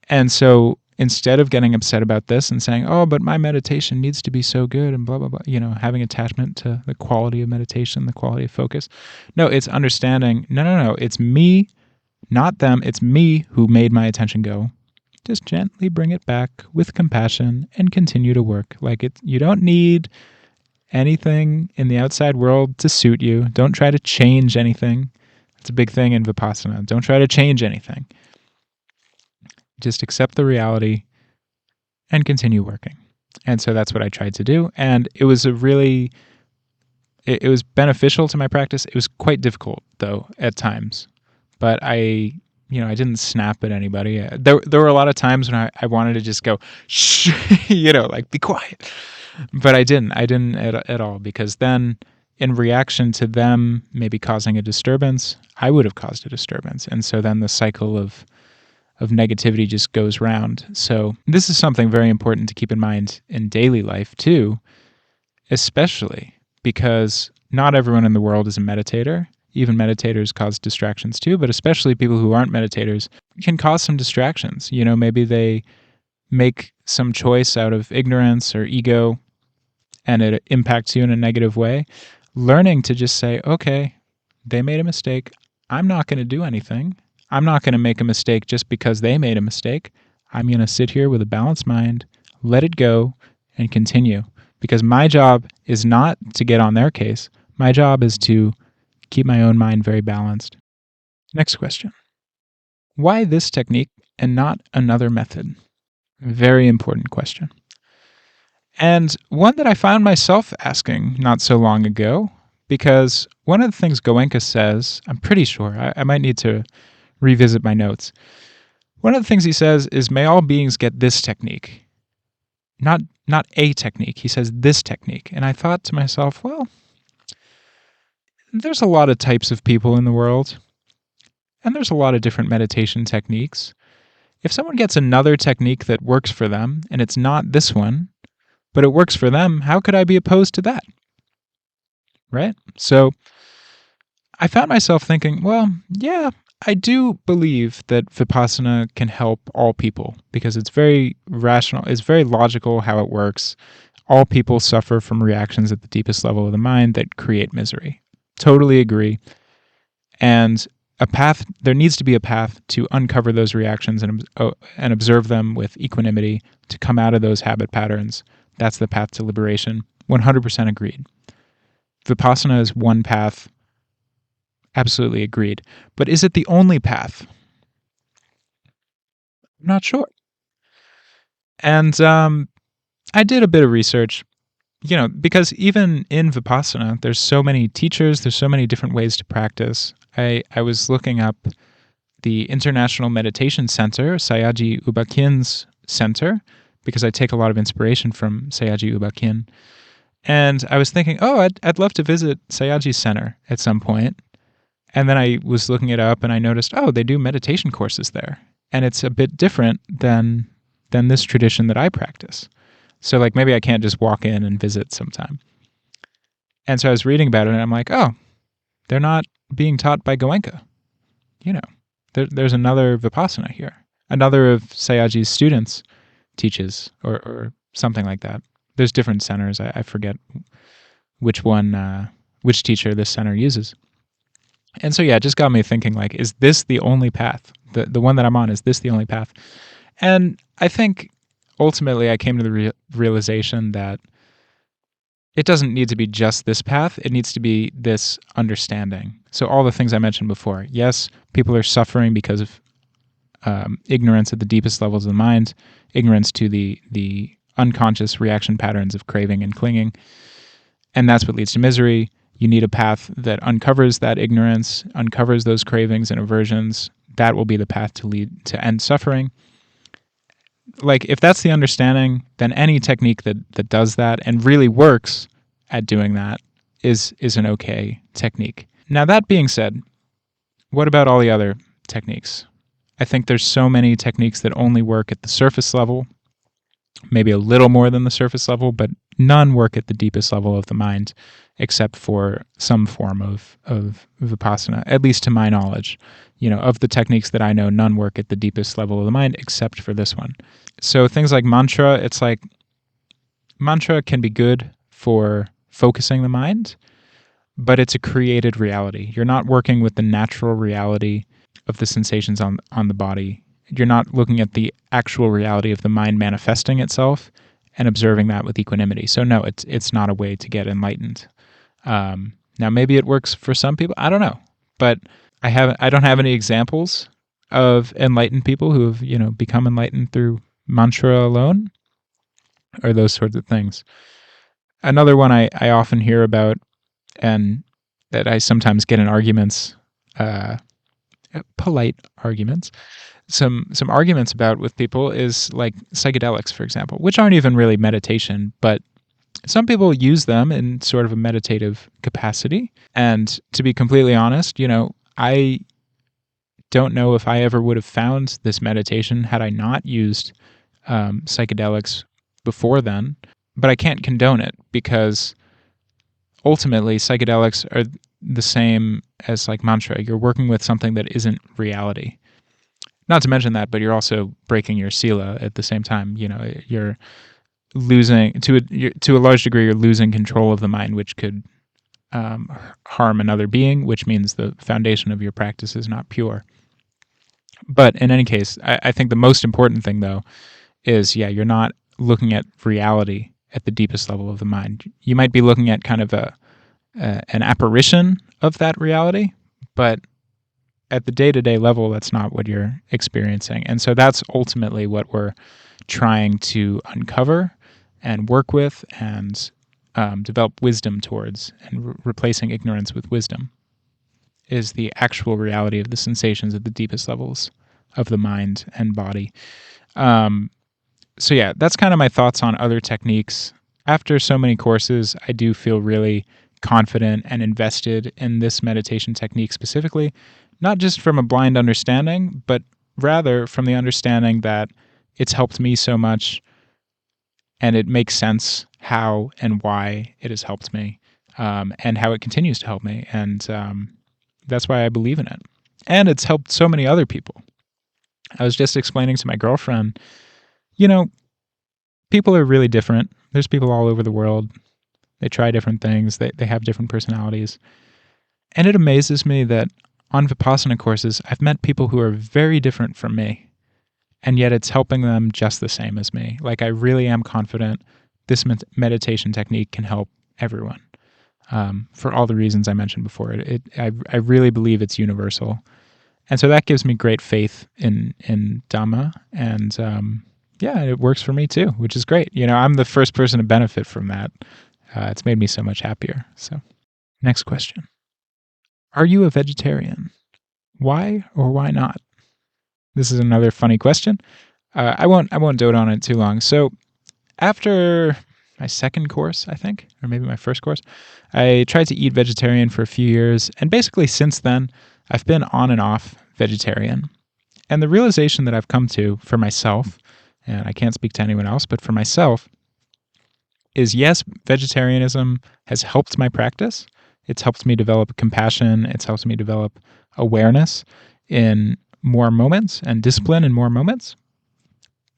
And so instead of getting upset about this and saying, oh, but my meditation needs to be so good and blah, blah, blah, you know, having attachment to the quality of meditation, the quality of focus. No, it's understanding, no, it's me, not them. It's me who made my attention go. Just gently bring it back with compassion and continue to work. Like, you don't need anything in the outside world to suit you. Don't try to change anything. That's a big thing in Vipassana. Don't try to change anything. Just accept the reality and continue working. And so that's what I tried to do. And it was it was beneficial to my practice. It was quite difficult, though, at times. But I didn't snap at anybody. There were a lot of times when I wanted to just go, shh, like, be quiet. But I didn't. I didn't at all, because then in reaction to them maybe causing a disturbance, I would have caused a disturbance. And so then the cycle of negativity just goes round. So this is something very important to keep in mind in daily life too, especially because not everyone in the world is a meditator. Even meditators cause distractions too, but especially people who aren't meditators can cause some distractions. You know, maybe they make some choice out of ignorance or ego and it impacts you in a negative way. Learning to just say, okay, they made a mistake. I'm not going to do anything. I'm not going to make a mistake just because they made a mistake. I'm going to sit here with a balanced mind, let it go, and continue. Because my job is not to get on their case. My job is to keep my own mind very balanced. Next question. Why this technique and not another method? Very important question. And one that I found myself asking not so long ago, because one of the things Goenka says, I'm pretty sure, I might need to revisit my notes. One of the things he says is, may all beings get this technique. Not a technique. He says this technique. And I thought to myself, well, there's a lot of types of people in the world, and there's a lot of different meditation techniques. If someone gets another technique that works for them, and it's not this one, but it works for them, how could I be opposed to that? Right? So I found myself thinking, well, yeah, I do believe that Vipassana can help all people because it's very rational, it's very logical how it works. All people suffer from reactions at the deepest level of the mind that create misery. Totally agree. And there needs to be a path to uncover those reactions and observe them with equanimity to come out of those habit patterns. That's the path to liberation. 100% agreed. Vipassana is one path. Absolutely agreed. But is it the only path? I'm not sure. And I did a bit of research, because even in Vipassana, there's so many teachers, there's so many different ways to practice. I was looking up the International Meditation Center, Sayagyi Ubakin's center, because I take a lot of inspiration from Sayagyi Ubakin. And I was thinking, I'd love to visit Sayagyi's center at some point. And then I was looking it up and I noticed, they do meditation courses there. And it's a bit different than this tradition that I practice. So like maybe I can't just walk in and visit sometime. And so I was reading about it and I'm like, they're not being taught by Goenka. There's another Vipassana here. Another of Sayagyi's students teaches or something like that. There's different centers. I forget which one, which teacher this center uses. And so, it just got me thinking, like, is this the only path? The one that I'm on, is this the only path? And I think ultimately I came to the realization that it doesn't need to be just this path. It needs to be this understanding. So all the things I mentioned before. Yes, people are suffering because of ignorance at the deepest levels of the mind, ignorance to the unconscious reaction patterns of craving and clinging. And that's what leads to misery. You need a path that uncovers that ignorance, uncovers those cravings and aversions. That will be the path to lead to end suffering. Like, if that's the understanding, then any technique that does that and really works at doing that is an okay technique. Now, that being said, what about all the other techniques? I think there's so many techniques that only work at the surface level, maybe a little more than the surface level, but none work at the deepest level of the mind, except for some form of Vipassana, at least to my knowledge. Of the techniques that I know, none work at the deepest level of the mind, except for this one. So things like mantra, it's like mantra can be good for focusing the mind, but it's a created reality. You're not working with the natural reality of the sensations on the body. You're not looking at the actual reality of the mind manifesting itself and observing that with equanimity. So no, it's not a way to get enlightened. Now maybe it works for some people. I don't know, but I don't have any examples of enlightened people who have become enlightened through mantra alone or those sorts of things. Another one I often hear about and that I sometimes get in arguments, polite arguments, some arguments about with people is like psychedelics, for example, which aren't even really meditation, but some people use them in sort of a meditative capacity. And to be completely honest, I don't know if I ever would have found this meditation had I not used psychedelics before then, but I can't condone it because ultimately psychedelics are the same as like mantra. You're working with something that isn't reality. Not to mention that, but you're also breaking your sila at the same time. You're losing to a large degree. You're losing control of the mind, which could harm another being, which means the foundation of your practice is not pure. But in any case, I think the most important thing, though, is, you're not looking at reality at the deepest level of the mind. You might be looking at kind of an apparition of that reality, but at the day-to-day level, that's not what you're experiencing. And so that's ultimately what we're trying to uncover and work with and develop wisdom towards, and replacing ignorance with wisdom is the actual reality of the sensations at the deepest levels of the mind and body. So that's kind of my thoughts on other techniques. After so many courses, I do feel really confident and invested in this meditation technique specifically, not just from a blind understanding, but rather from the understanding that it's helped me so much and it makes sense how and why it has helped me, and how it continues to help me. And that's why I believe in it. And it's helped so many other people. I was just explaining to my girlfriend, you know, people are really different. There's people all over the world. They try different things. They have different personalities. And it amazes me that on Vipassana courses, I've met people who are very different from me, and yet it's helping them just the same as me. Like, I really am confident this meditation technique can help everyone, for all the reasons I mentioned before. I really believe it's universal. And so that gives me great faith in Dhamma, and yeah, it works for me too, which is great. I'm the first person to benefit from that. It's made me so much happier. So, next question. Are you a vegetarian? Why or why not? This is another funny question. I won't dote on it too long. So, after my second course, I think, or maybe my first course, I tried to eat vegetarian for a few years, and basically since then, I've been on and off vegetarian. And the realization that I've come to for myself, and I can't speak to anyone else, but for myself, is yes, vegetarianism has helped my practice. It's helped me develop compassion. It's helped me develop awareness in more moments and discipline in more moments.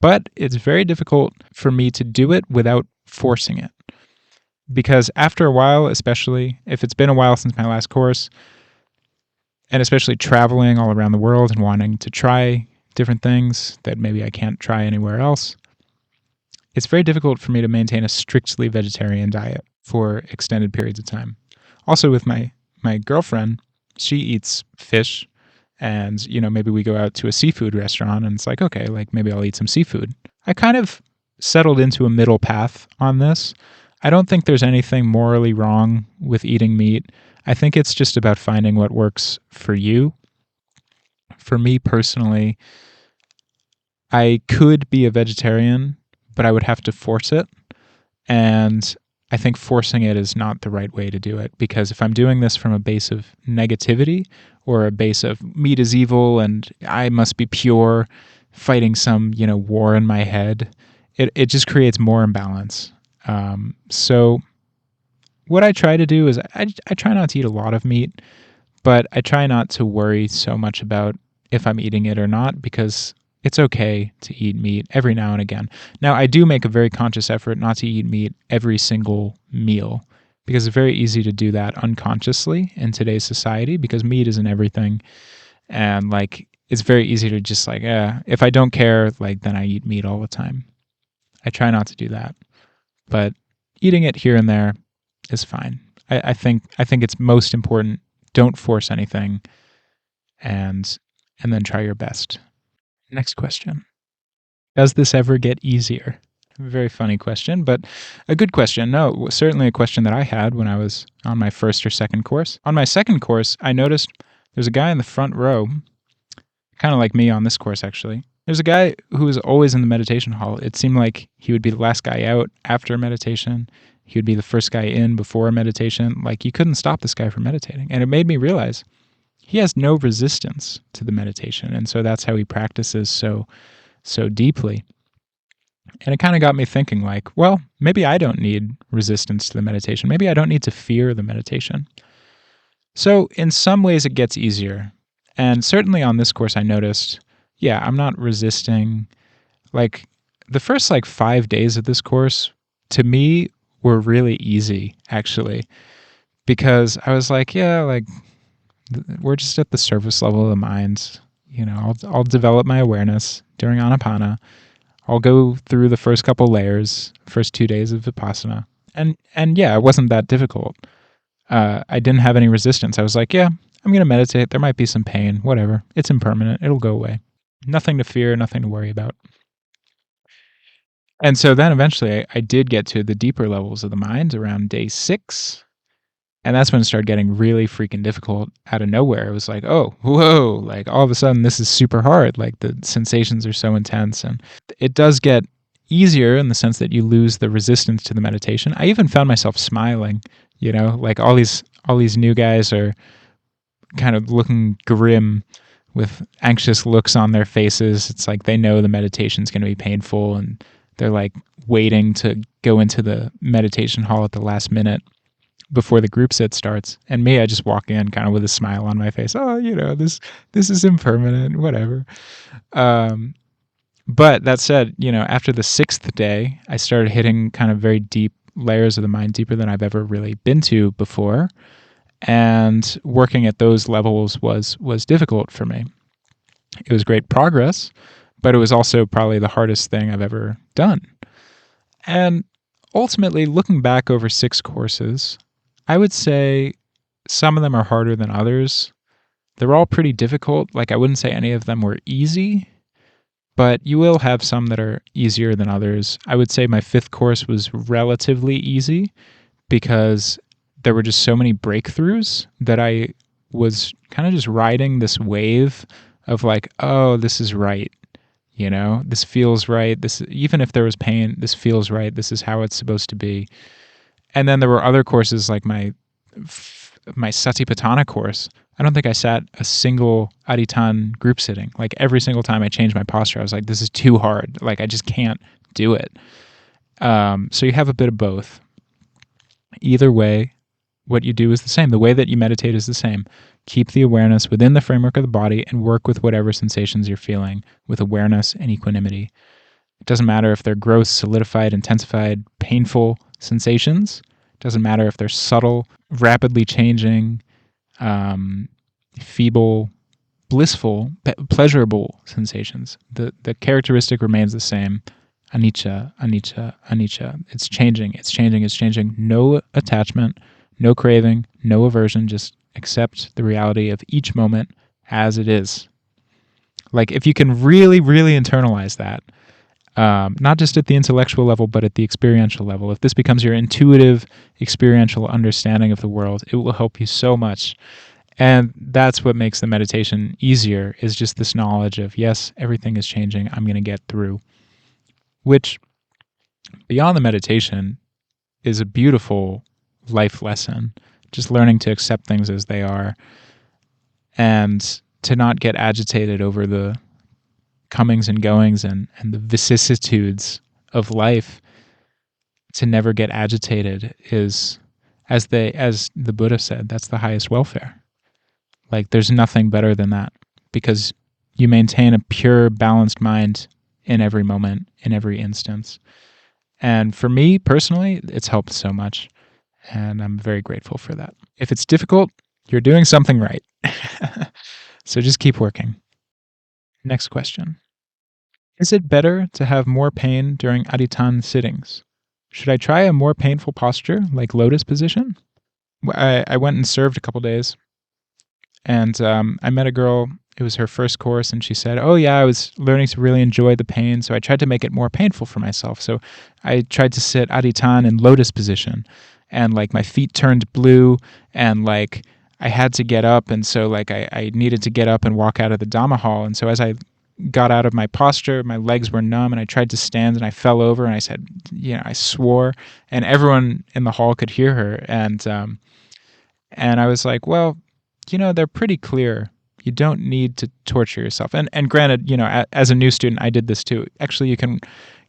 But it's very difficult for me to do it without forcing it. Because after a while, especially if it's been a while since my last course, and especially traveling all around the world and wanting to try different things that maybe I can't try anywhere else, it's very difficult for me to maintain a strictly vegetarian diet for extended periods of time. Also with my girlfriend, she eats fish, and maybe we go out to a seafood restaurant and it's like, okay, like maybe I'll eat some seafood. I kind of settled into a middle path on this. I don't think there's anything morally wrong with eating meat. I think it's just about finding what works for you. For me personally, I could be a vegetarian, but I would have to force it. And I think forcing it is not the right way to do it, because if I'm doing this from a base of negativity or a base of meat is evil and I must be pure, fighting some, war in my head, it just creates more imbalance. So what I try to do is I try not to eat a lot of meat, but I try not to worry so much about if I'm eating it or not, because it's okay to eat meat every now and again. Now, I do make a very conscious effort not to eat meat every single meal, because it's very easy to do that unconsciously in today's society, because meat is in everything. And it's very easy to just if I don't care, then I eat meat all the time. I try not to do that, but eating it here and there is fine. I think it's most important. Don't force anything, and then try your best. Next question. Does this ever get easier? Very funny question, but a good question. No, certainly a question that I had when I was on my first or second course. On my second course, I noticed there's a guy in the front row, kind of like me on this course, actually. There's a guy who was always in the meditation hall. It seemed like he would be the last guy out after a meditation. He would be the first guy in before a meditation. You couldn't stop this guy from meditating. And it made me realize he has no resistance to the meditation. And so that's how he practices so deeply. And it kind of got me thinking well, maybe I don't need resistance to the meditation. Maybe I don't need to fear the meditation. So in some ways it gets easier. And certainly on this course I noticed, I'm not resisting. The first 5 days of this course to me were really easy, actually, because I was we're just at the surface level of the mind. I'll develop my awareness during Anapana. I'll go through the first couple layers, first 2 days of Vipassana. And it wasn't that difficult. I didn't have any resistance. I was I'm going to meditate. There might be some pain, whatever. It's impermanent. It'll go away. Nothing to fear, nothing to worry about. And so then eventually I did get to the deeper levels of the mind around day 6. And that's when it started getting really freaking difficult out of nowhere. It was oh, whoa, all of a sudden this is super hard. The sensations are so intense. And it does get easier in the sense that you lose the resistance to the meditation. I even found myself smiling, all these new guys are kind of looking grim with anxious looks on their faces. It's like they know the meditation's going to be painful, and they're like waiting to go into the meditation hall at the last minute before the group sit starts. And me, I just walk in kind of with a smile on my face. Oh, this is impermanent, whatever. But that said, after the 6th day, I started hitting kind of very deep layers of the mind, deeper than I've ever really been to before. And working at those levels was difficult for me. It was great progress, but it was also probably the hardest thing I've ever done. And ultimately, looking back over 6 courses, I would say some of them are harder than others. They're all pretty difficult. Like, I wouldn't say any of them were easy, but you will have some that are easier than others. I would say my 5th course was relatively easy because there were just so many breakthroughs that I was kind of just riding this wave of like, oh, this is right. This feels right. Even if there was pain, this feels right. This is how it's supposed to be. And then there were other courses like my Satipatthana course. I don't think I sat a single adhitthana group sitting. Like every single time I changed my posture, I was like, this is too hard. Like I just can't do it. So you have a bit of both. Either way, what you do is the same. The way that you meditate is the same. Keep the awareness within the framework of the body and work with whatever sensations you're feeling with awareness and equanimity. It doesn't matter if they're gross, solidified, intensified, painful sensations. It doesn't matter if they're subtle, rapidly changing, feeble, blissful, pleasurable sensations. The characteristic remains the same. Anicca, anicca, anicca. It's changing, it's changing, it's changing. No attachment, no craving, no aversion. Just accept the reality of each moment as it is. Like if you can really, really internalize that, not just at the intellectual level, but at the experiential level, if this becomes your intuitive, experiential understanding of the world, it will help you so much. And that's what makes the meditation easier, is just this knowledge of, yes, everything is changing. I'm going to get through. Which, beyond the meditation, is a beautiful life lesson. Just learning to accept things as they are and to not get agitated over the comings and goings and the vicissitudes of life. To never get agitated is, as the Buddha said, that's the highest welfare. Like there's nothing better than that, because you maintain a pure, balanced mind in every moment, in every instance. And for me personally, it's helped so much, and I'm very grateful for that. If it's difficult, you're doing something right. So just keep working. Next question. Is it better to have more pain during adhitthana sittings? Should I try a more painful posture, like lotus position? I went and served a couple days, and I met a girl. It was her first course, and she said, oh yeah, I was learning to really enjoy the pain, so I tried to make it more painful for myself. So I tried to sit adhitthana in lotus position, and like my feet turned blue, and like I had to get up, and so like I needed to get up and walk out of the Dhamma hall. And so as I got out of my posture, my legs were numb, and I tried to stand, and I fell over, and I said, I swore, and everyone in the hall could hear her. And I was like, well, they're pretty clear. You don't need to torture yourself. And granted, as a new student, I did this too. Actually, you can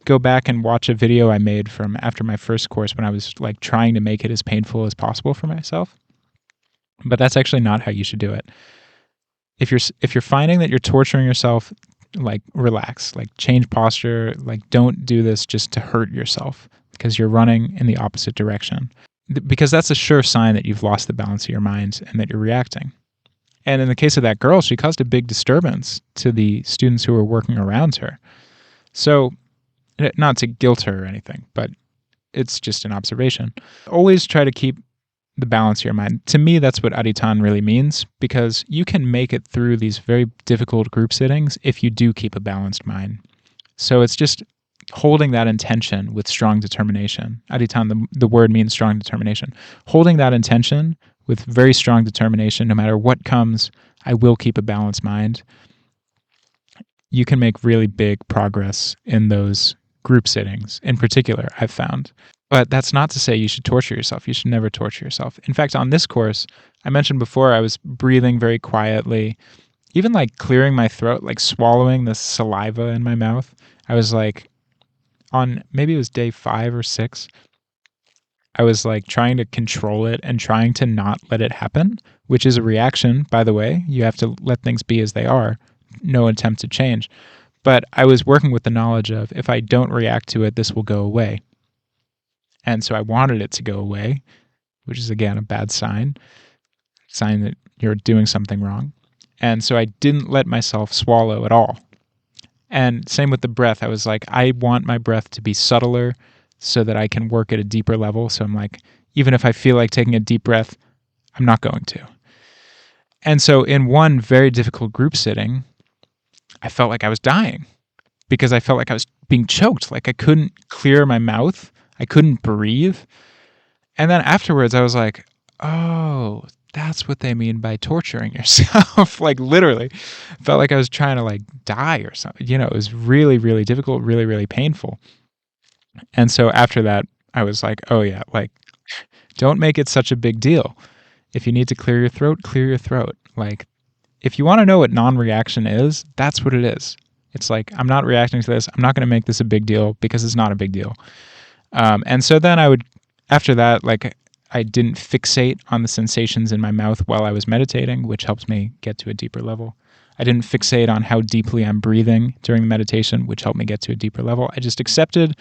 go back and watch a video I made from after my first course when I was like trying to make it as painful as possible for myself. But that's actually not how you should do it. If you're finding that you're torturing yourself, like relax, like change posture, like don't do this just to hurt yourself, because you're running in the opposite direction. Because that's a sure sign that you've lost the balance of your mind and that you're reacting. And in the case of that girl, she caused a big disturbance to the students who were working around her. So, not to guilt her or anything, but it's just an observation. Always try to keep the balance of your mind. To me, that's what adhitthana really means, because you can make it through these very difficult group sittings if you do keep a balanced mind. So it's just holding that intention with strong determination. Adhitthana, the word means strong determination. Holding that intention with very strong determination, no matter what comes, I will keep a balanced mind. You can make really big progress in those group sittings, in particular, I've found. But that's not to say you should torture yourself. You should never torture yourself. In fact, on this course, I mentioned before, I was breathing very quietly. even like clearing my throat, like swallowing the saliva in my mouth. I was like, on maybe it was day 5 or 6, I was like trying to control it and trying to not let it happen, which is a reaction, by the way. You have to let things be as they are, no attempt to change. But I was working with the knowledge of, if I don't react to it, this will go away. And so I wanted it to go away, which is again a bad sign that you're doing something wrong. And so I didn't let myself swallow at all. And same with the breath. I was like, I want my breath to be subtler so that I can work at a deeper level. So I'm like, even if I feel like taking a deep breath, I'm not going to. And so in one very difficult group sitting, I felt like I was dying because I felt like I was being choked. Like I couldn't clear my mouth. I couldn't breathe. And then afterwards I was like, oh, that's what they mean by torturing yourself. Like literally felt like I was trying to like die or something. You know, it was really, really difficult, really, really painful. And so after that, I was like, oh yeah, like don't make it such a big deal. If you need to clear your throat, clear your throat. Like if you want to know what non-reaction is, that's what it is. It's like, I'm not reacting to this. I'm not going to make this a big deal because it's not a big deal. And so then I would, after that, like I didn't fixate on the sensations in my mouth while I was meditating, which helps me get to a deeper level. I didn't fixate on how deeply I'm breathing during the meditation, which helped me get to a deeper level. I just accepted,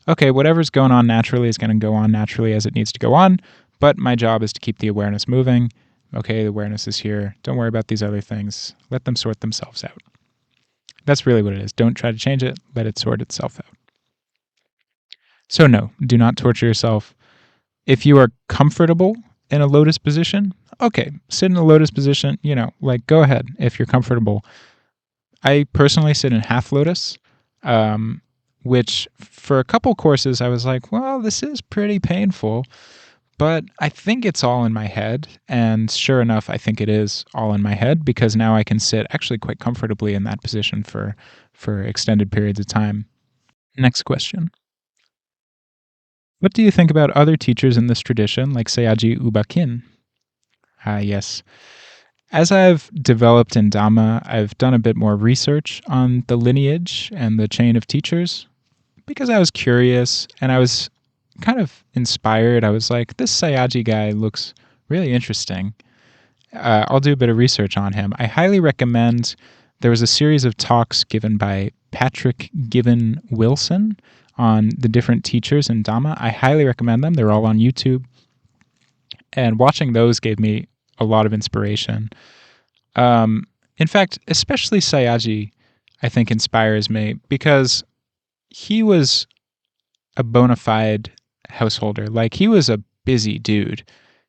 okay, whatever's going on naturally is going to go on naturally as it needs to go on, but my job is to keep the awareness moving. Okay, the awareness is here. Don't worry about these other things. Let them sort themselves out. That's really what it is. Don't try to change it. Let it sort itself out. So no, do not torture yourself. If you are comfortable in a lotus position, okay, sit in a lotus position, you know, like go ahead if you're comfortable. I personally sit in half lotus, which for a couple courses I was like, well, this is pretty painful, but I think it's all in my head. And sure enough, I think it is all in my head because now I can sit actually quite comfortably in that position for extended periods of time. Next question. What do you think about other teachers in this tradition, like Sayaji Ubakin? Yes. As I've developed in Dhamma, I've done a bit more research on the lineage and the chain of teachers because I was curious and I was kind of inspired. I was like, this Sayaji guy looks really interesting. I'll do a bit of research on him. I highly recommend, there was a series of talks given by Patrick Given Wilson on the different teachers in Dhamma. I highly recommend them. They're all on YouTube. And watching those gave me a lot of inspiration. In fact, especially Sayaji, I think inspires me because he was a bona fide householder. Like he was a busy dude.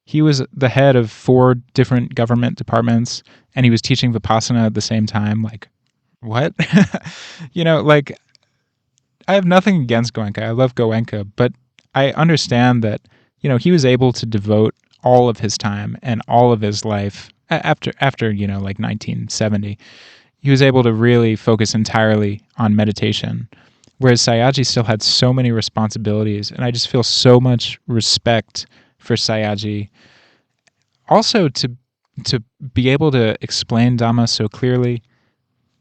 He was the head of 4 different government departments and he was teaching Vipassana at the same time. Like, what? You know, like I have nothing against Goenka. I love Goenka, but I understand that, you know, he was able to devote all of his time and all of his life after, you know, like 1970, he was able to really focus entirely on meditation. Whereas Sayaji still had so many responsibilities, and I just feel so much respect for Sayaji. Also to be able to explain Dhamma so clearly,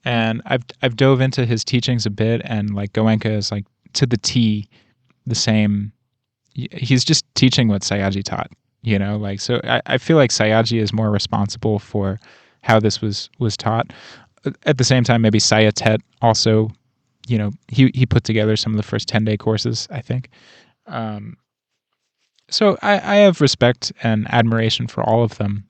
and I've dove into his teachings a bit, and like Goenka is like to the T the same. He's just teaching what Sayaji taught, you know. Like so, I feel like Sayaji is more responsible for how this was taught. At the same time, maybe Sayatet also, you know, he put together some of the first 10-day courses, I think. So I have respect and admiration for all of them.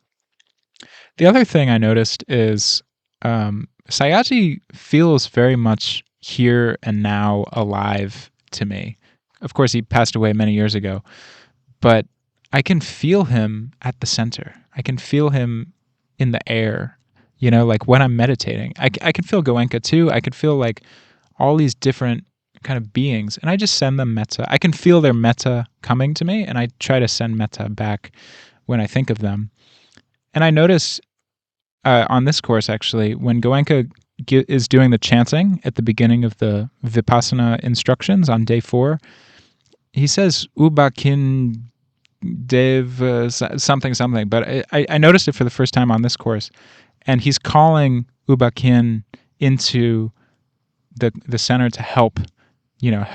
The other thing I noticed is Sayaji feels very much here and now alive to me. Of course, he passed away many years ago, but I can feel him at the center. I can feel him in the air, you know, like when I'm meditating. I can feel Goenka too. I can feel like all these different kind of beings, and I just send them metta. I can feel their metta coming to me, and I try to send metta back when I think of them. And I notice on this course, actually, when Goenka is doing the chanting at the beginning of the Vipassana instructions on day 4, he says Ubakin Dev something, but I noticed it for the first time on this course, and he's calling Ubakin into the center to help.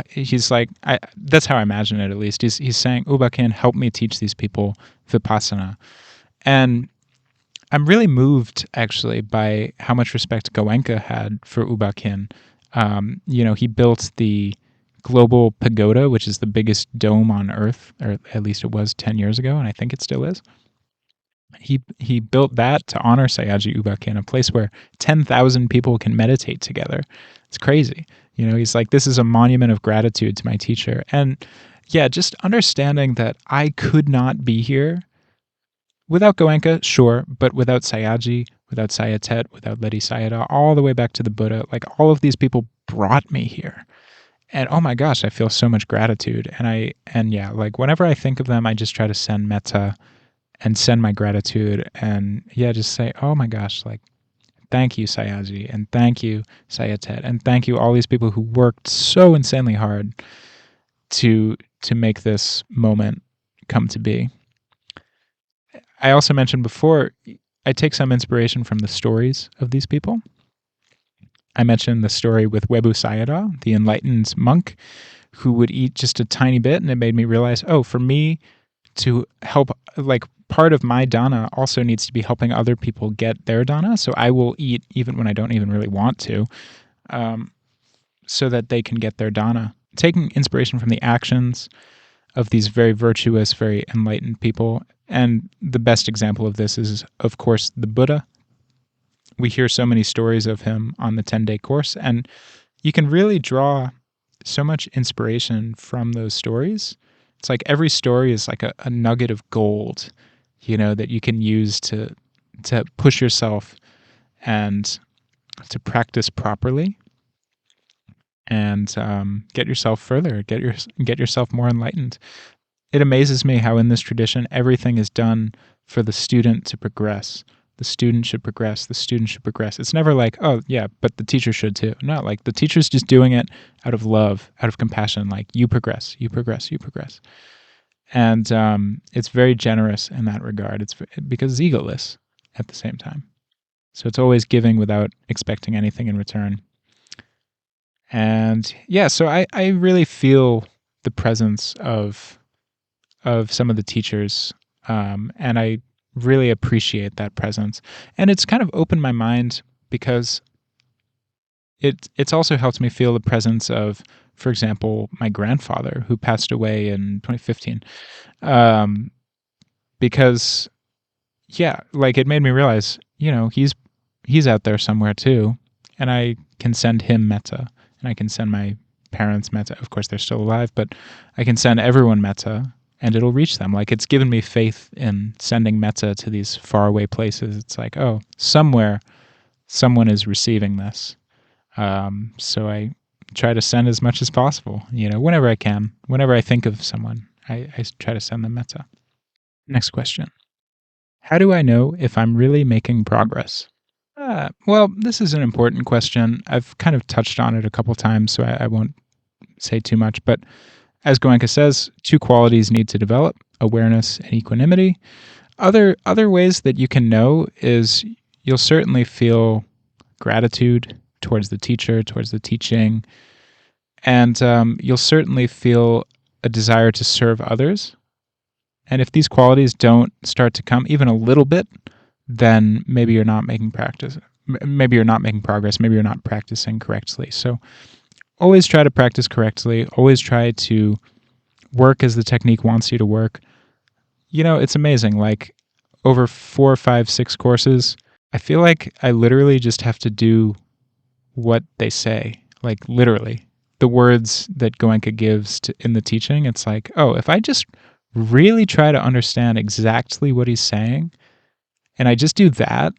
He's like, that's how I imagine it, at least. He's saying, Ubakin, help me teach these people Vipassana. And I'm really moved, actually, by how much respect Goenka had for Ubakin. He built the global pagoda, which is the biggest dome on Earth, or at least it was 10 years ago, and I think it still is. He built that to honor Sayaji Ubakin, a place where 10,000 people can meditate together. It's crazy. He's like, this is a monument of gratitude to my teacher. And yeah, just understanding that I could not be here without Goenka, sure, but without Sayaji, without Sayatet, without Ledi Sayadaw, all the way back to the Buddha, like all of these people brought me here. And oh my gosh, I feel so much gratitude. And yeah, like whenever I think of them, I just try to send metta and send my gratitude, and yeah, just say, oh my gosh, like, thank you, Sayaji, and thank you, Sayatet, and thank you all these people who worked so insanely hard to make this moment come to be. I also mentioned before, I take some inspiration from the stories of these people. I mentioned the story with Webu Sayadaw, the enlightened monk who would eat just a tiny bit, and it made me realize, oh, for me to help, like, part of my dana also needs to be helping other people get their dana. So I will eat even when I don't even really want to, so that they can get their dana. Taking inspiration from the actions of these very virtuous, very enlightened people. And the best example of this is, of course, the Buddha. We hear so many stories of him on the 10-day course, and you can really draw so much inspiration from those stories. It's like every story is like a nugget of gold, that you can use to push yourself and to practice properly and get yourself further, get yourself more enlightened. It amazes me how in this tradition everything is done for the student to progress. The student should progress. The student should progress. It's never like, oh yeah, but the teacher should too. No, like the teacher's just doing it out of love, out of compassion. Like you progress, you progress, you progress. And it's very generous in that regard. It's because it's egoless at the same time. So it's always giving without expecting anything in return. And yeah, so I really feel the presence of some of the teachers, and I really appreciate that presence. And it's kind of opened my mind because it's also helped me feel the presence of, for example, my grandfather who passed away in 2015. Because yeah, like it made me realize, he's out there somewhere too, and I can send him metta, and I can send my parents metta. Of course, they're still alive, but I can send everyone metta, and it'll reach them. Like it's given me faith in sending metta to these faraway places. It's like, oh, somewhere, someone is receiving this. So I try to send as much as possible, whenever I can. Whenever I think of someone, I try to send them metta. Next question. How do I know if I'm really making progress? Well, this is an important question. I've kind of touched on it a couple times, so I won't say too much. But as Goenka says, two qualities need to develop: awareness and equanimity. Other ways that you can know is you'll certainly feel gratitude towards the teacher, towards the teaching, and you'll certainly feel a desire to serve others. And if these qualities don't start to come even a little bit, then maybe you're not making practice. Maybe you're not making progress. Maybe you're not practicing correctly. So always try to practice correctly. Always try to work as the technique wants you to work. It's amazing. Like over 4, 5, 6 courses, I feel like I literally just have to do what they say. Like literally. The words that Goenka gives in the teaching, it's like, oh, if I just really try to understand exactly what he's saying, and I just do that,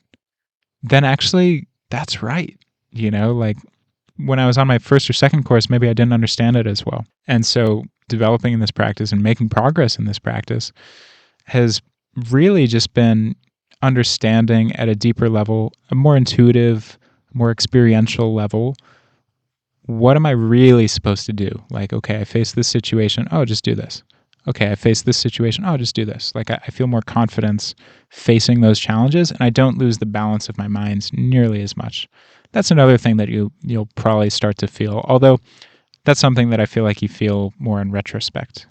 then actually that's right. Like when I was on my first or second course, maybe I didn't understand it as well. And so developing in this practice and making progress in this practice has really just been understanding at a deeper level, a more intuitive, more experiential level. What am I really supposed to do? Like, okay, I face this situation. Oh, just do this. okay, I face this situation. Oh, I'll just do this. Like I feel more confidence facing those challenges, and I don't lose the balance of my mind nearly as much. That's another thing that you'll probably start to feel. Although that's something that I feel like you feel more in retrospect,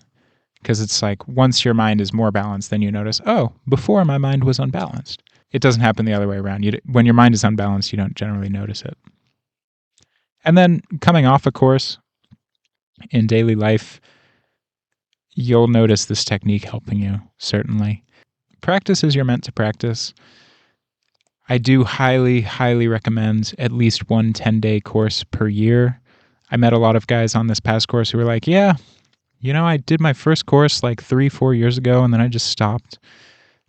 because it's like once your mind is more balanced, then you notice, oh, before my mind was unbalanced. It doesn't happen the other way around. When your mind is unbalanced, you don't generally notice it. And then coming off a course in daily life, you'll notice this technique helping you, certainly. Practice as you're meant to practice. I do highly, highly recommend at least one 10-day course per year. I met a lot of guys on this past course who were like, yeah, I did my first course like 3-4 years ago, and then I just stopped.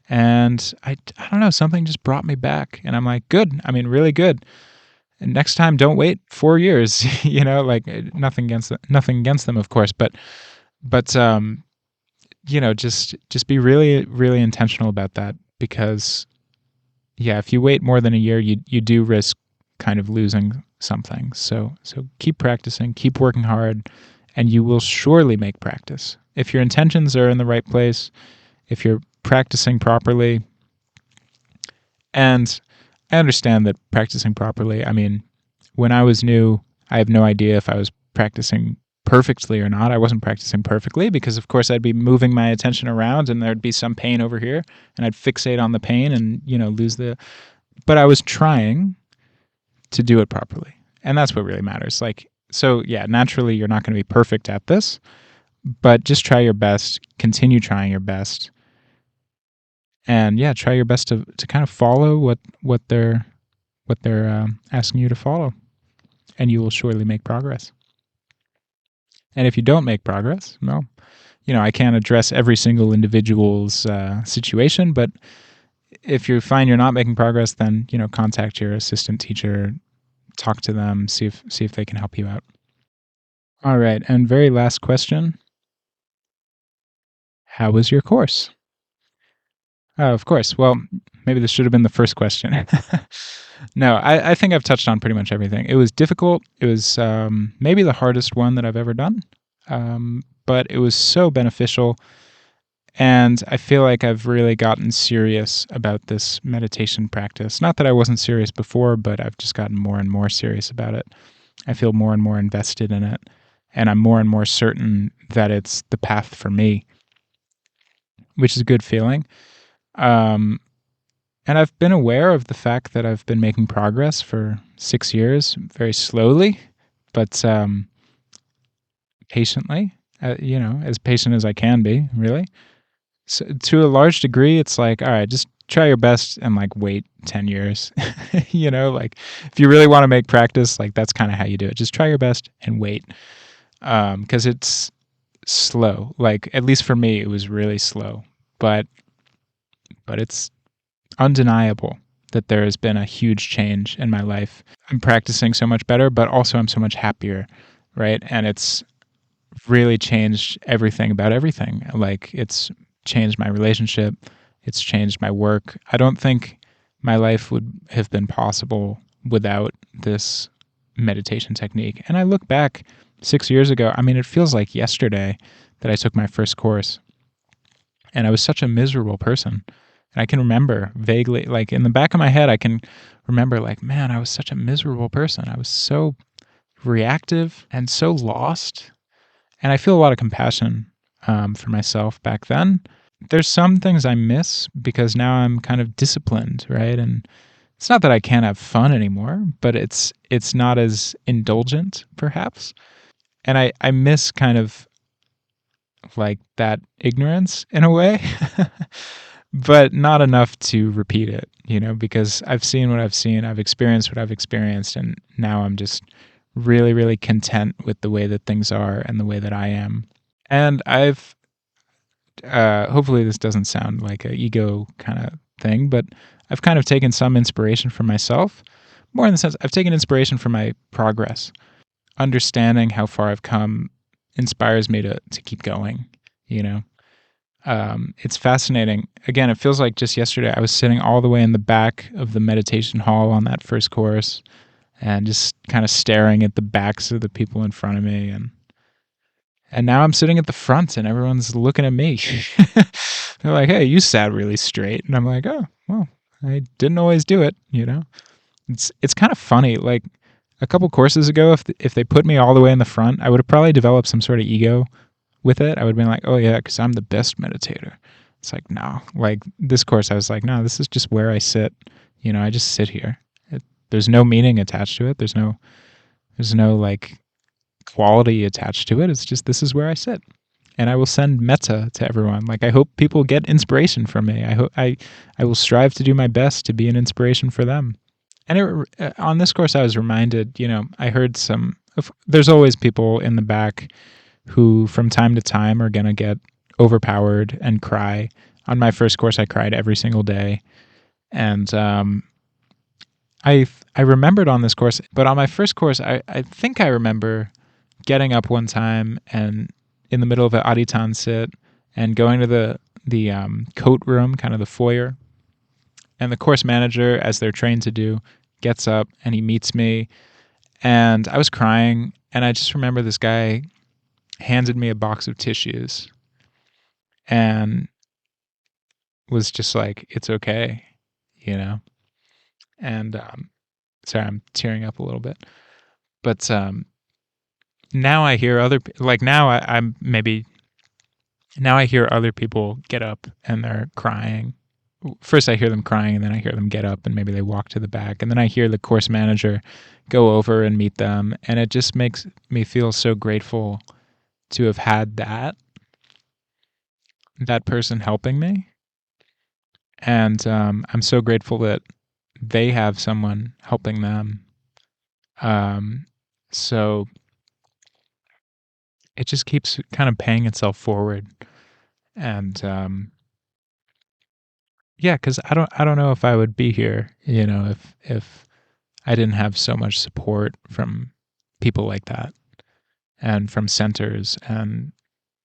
And I don't know, something just brought me back. And I'm like, good. I mean, really good. And next time, don't wait 4 years. Like nothing against them, of course, but just be really, really intentional about that, because yeah, if you wait more than a year, you do risk kind of losing something. So keep practicing, keep working hard, and you will surely make practice. If your intentions are in the right place, if you're practicing properly, and I understand that practicing properly, I mean, when I was new, I have no idea if I was practicing perfectly or not. I wasn't practicing perfectly because, of course, I'd be moving my attention around and there'd be some pain over here, and I'd fixate on the pain and, lose the. But I was trying to do it properly. And that's what really matters. So yeah, naturally, you're not going to be perfect at this, but just try your best, continue trying your best. And yeah, try your best to kind of follow what they're asking you to follow, and you will surely make progress. And if you don't make progress, well, I can't address every single individual's situation, but if you find you're not making progress, then contact your assistant teacher, talk to them, see if they can help you out. All right, and very last question: how was your course? Oh, of course. Well, maybe this should have been the first question. No, I think I've touched on pretty much everything. It was difficult. It was maybe the hardest one that I've ever done, but it was so beneficial. And I feel like I've really gotten serious about this meditation practice. Not that I wasn't serious before, but I've just gotten more and more serious about it. I feel more and more invested in it, and I'm more and more certain that it's the path for me, which is a good feeling. And I've been aware of the fact that I've been making progress for 6 years, very slowly, but patiently, as patient as I can be, really. So to a large degree, it's like, all right, just try your best and wait 10 years. If you really want to make practice, that's kind of how you do it. Just try your best and wait. Because it's slow. At least for me, it was really slow, but it's undeniable that there has been a huge change in my life. I'm practicing so much better, but also I'm so much happier, right? And it's really changed everything about everything. It's changed my relationship, it's changed my work. I don't think my life would have been possible without this meditation technique. And I look back 6 years ago, I mean, it feels like yesterday that I took my first course. And I was such a miserable person. And I can remember vaguely, in the back of my head, I can remember, man, I was such a miserable person. I was so reactive and so lost. And I feel a lot of compassion for myself back then. There's some things I miss because now I'm kind of disciplined, right? And it's not that I can't have fun anymore, but it's not as indulgent, perhaps. And I miss kind of that ignorance in a way, but not enough to repeat it, because I've seen what I've seen, I've experienced what I've experienced, and now I'm just really, really content with the way that things are and the way that I am. And I've, hopefully this doesn't sound like an ego kind of thing, but I've kind of taken some inspiration from myself, more in the sense I've taken inspiration from my progress. Understanding how far I've come inspires me to keep going, It's fascinating. Again, it feels like just yesterday I was sitting all the way in the back of the meditation hall on that first course and just kind of staring at the backs of the people in front of me. And And now I'm sitting at the front and everyone's looking at me. They're like, hey, you sat really straight. And I'm like, oh, well, I didn't always do it, you know? It's kind of funny. Like a couple courses ago, if they put me all the way in the front, I would have probably developed some sort of ego with it. I would have been like, oh yeah, because I'm the best meditator. It's like, no. Like this course, I was like, no, this is just where I sit. You know, I just sit here. There's no meaning attached to it. There's no like quality attached to it. It's just, this is where I sit. And I will send metta to everyone. Like I hope people get inspiration from me. I will strive to do my best to be an inspiration for them. And on this course, I was reminded, you know, I heard there's always people in the back who from time to time are going to get overpowered and cry. On my first course, I cried every single day. And I remembered on this course, but on my first course, I think I remember getting up one time and in the middle of an adhitthana sit and going to the coat room, kind of the foyer. And the course manager, as they're trained to do, gets up and he meets me. And I was crying. And I just remember this guy handed me a box of tissues and was just like, it's okay, you know? And sorry, I'm tearing up a little bit. But now I hear now I hear other people get up and they're crying. First I hear them crying and then I hear them get up and maybe they walk to the back. And then I hear the course manager go over and meet them. And it just makes me feel so grateful to have had that person helping me. And I'm so grateful that they have someone helping them. So it just keeps kind of paying itself forward. And yeah, because I don't know if I would be here, you know, if I didn't have so much support from people like that, and from centers, and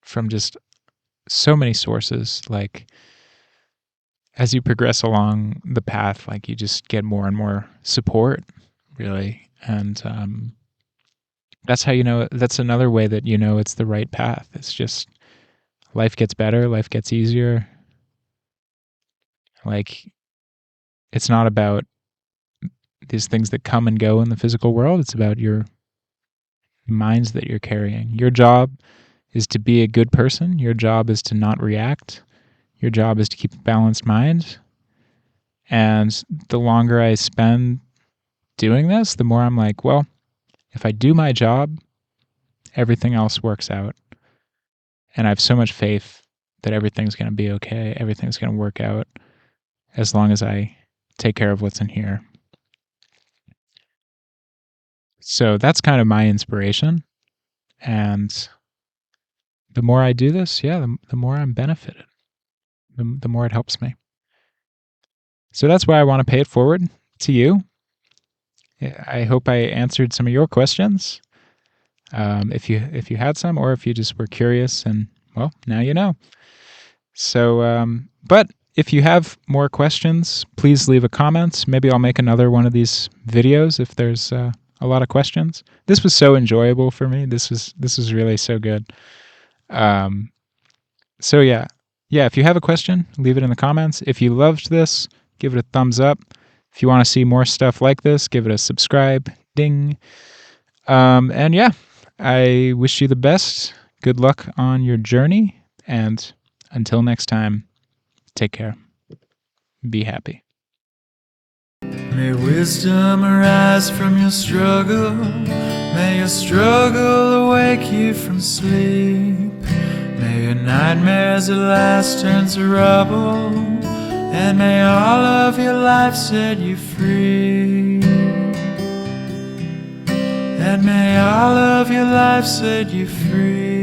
from just so many sources. Like as you progress along the path, like you just get more and more support, really. And that's how you know. That's another way that you know it's the right path. It's just life gets better, life gets easier. Like it's not about these things that come and go in the physical world. It's about your minds that you're carrying. Your job is to be a good person. Your job is to not react. Your job is to keep a balanced mind. And the longer I spend doing this, the more I'm like, well, if I do my job, everything else works out. And I have so much faith that everything's going to be okay. Everything's going to work out as long as I take care of what's in here. So that's kind of my inspiration. And the more I do this, the more I'm benefited, the more it helps me. So that's why I want to pay it forward to you. I hope I answered some of your questions. If you had some, or if you just were curious, and well, now you know. So, but if you have more questions, please leave a comment. Maybe I'll make another one of these videos if there's a lot of questions. This was so enjoyable for me. This was really so good. So yeah. If you have a question, leave it in the comments. If you loved this, give it a thumbs up. If you want to see more stuff like this, give it a subscribe. Ding. And yeah, I wish you the best. Good luck on your journey. And until next time, take care. Be happy. May wisdom arise from your struggle. May your struggle awake you from sleep. May your nightmares at last turn to rubble. And may all of your life set you free. And may all of your life set you free.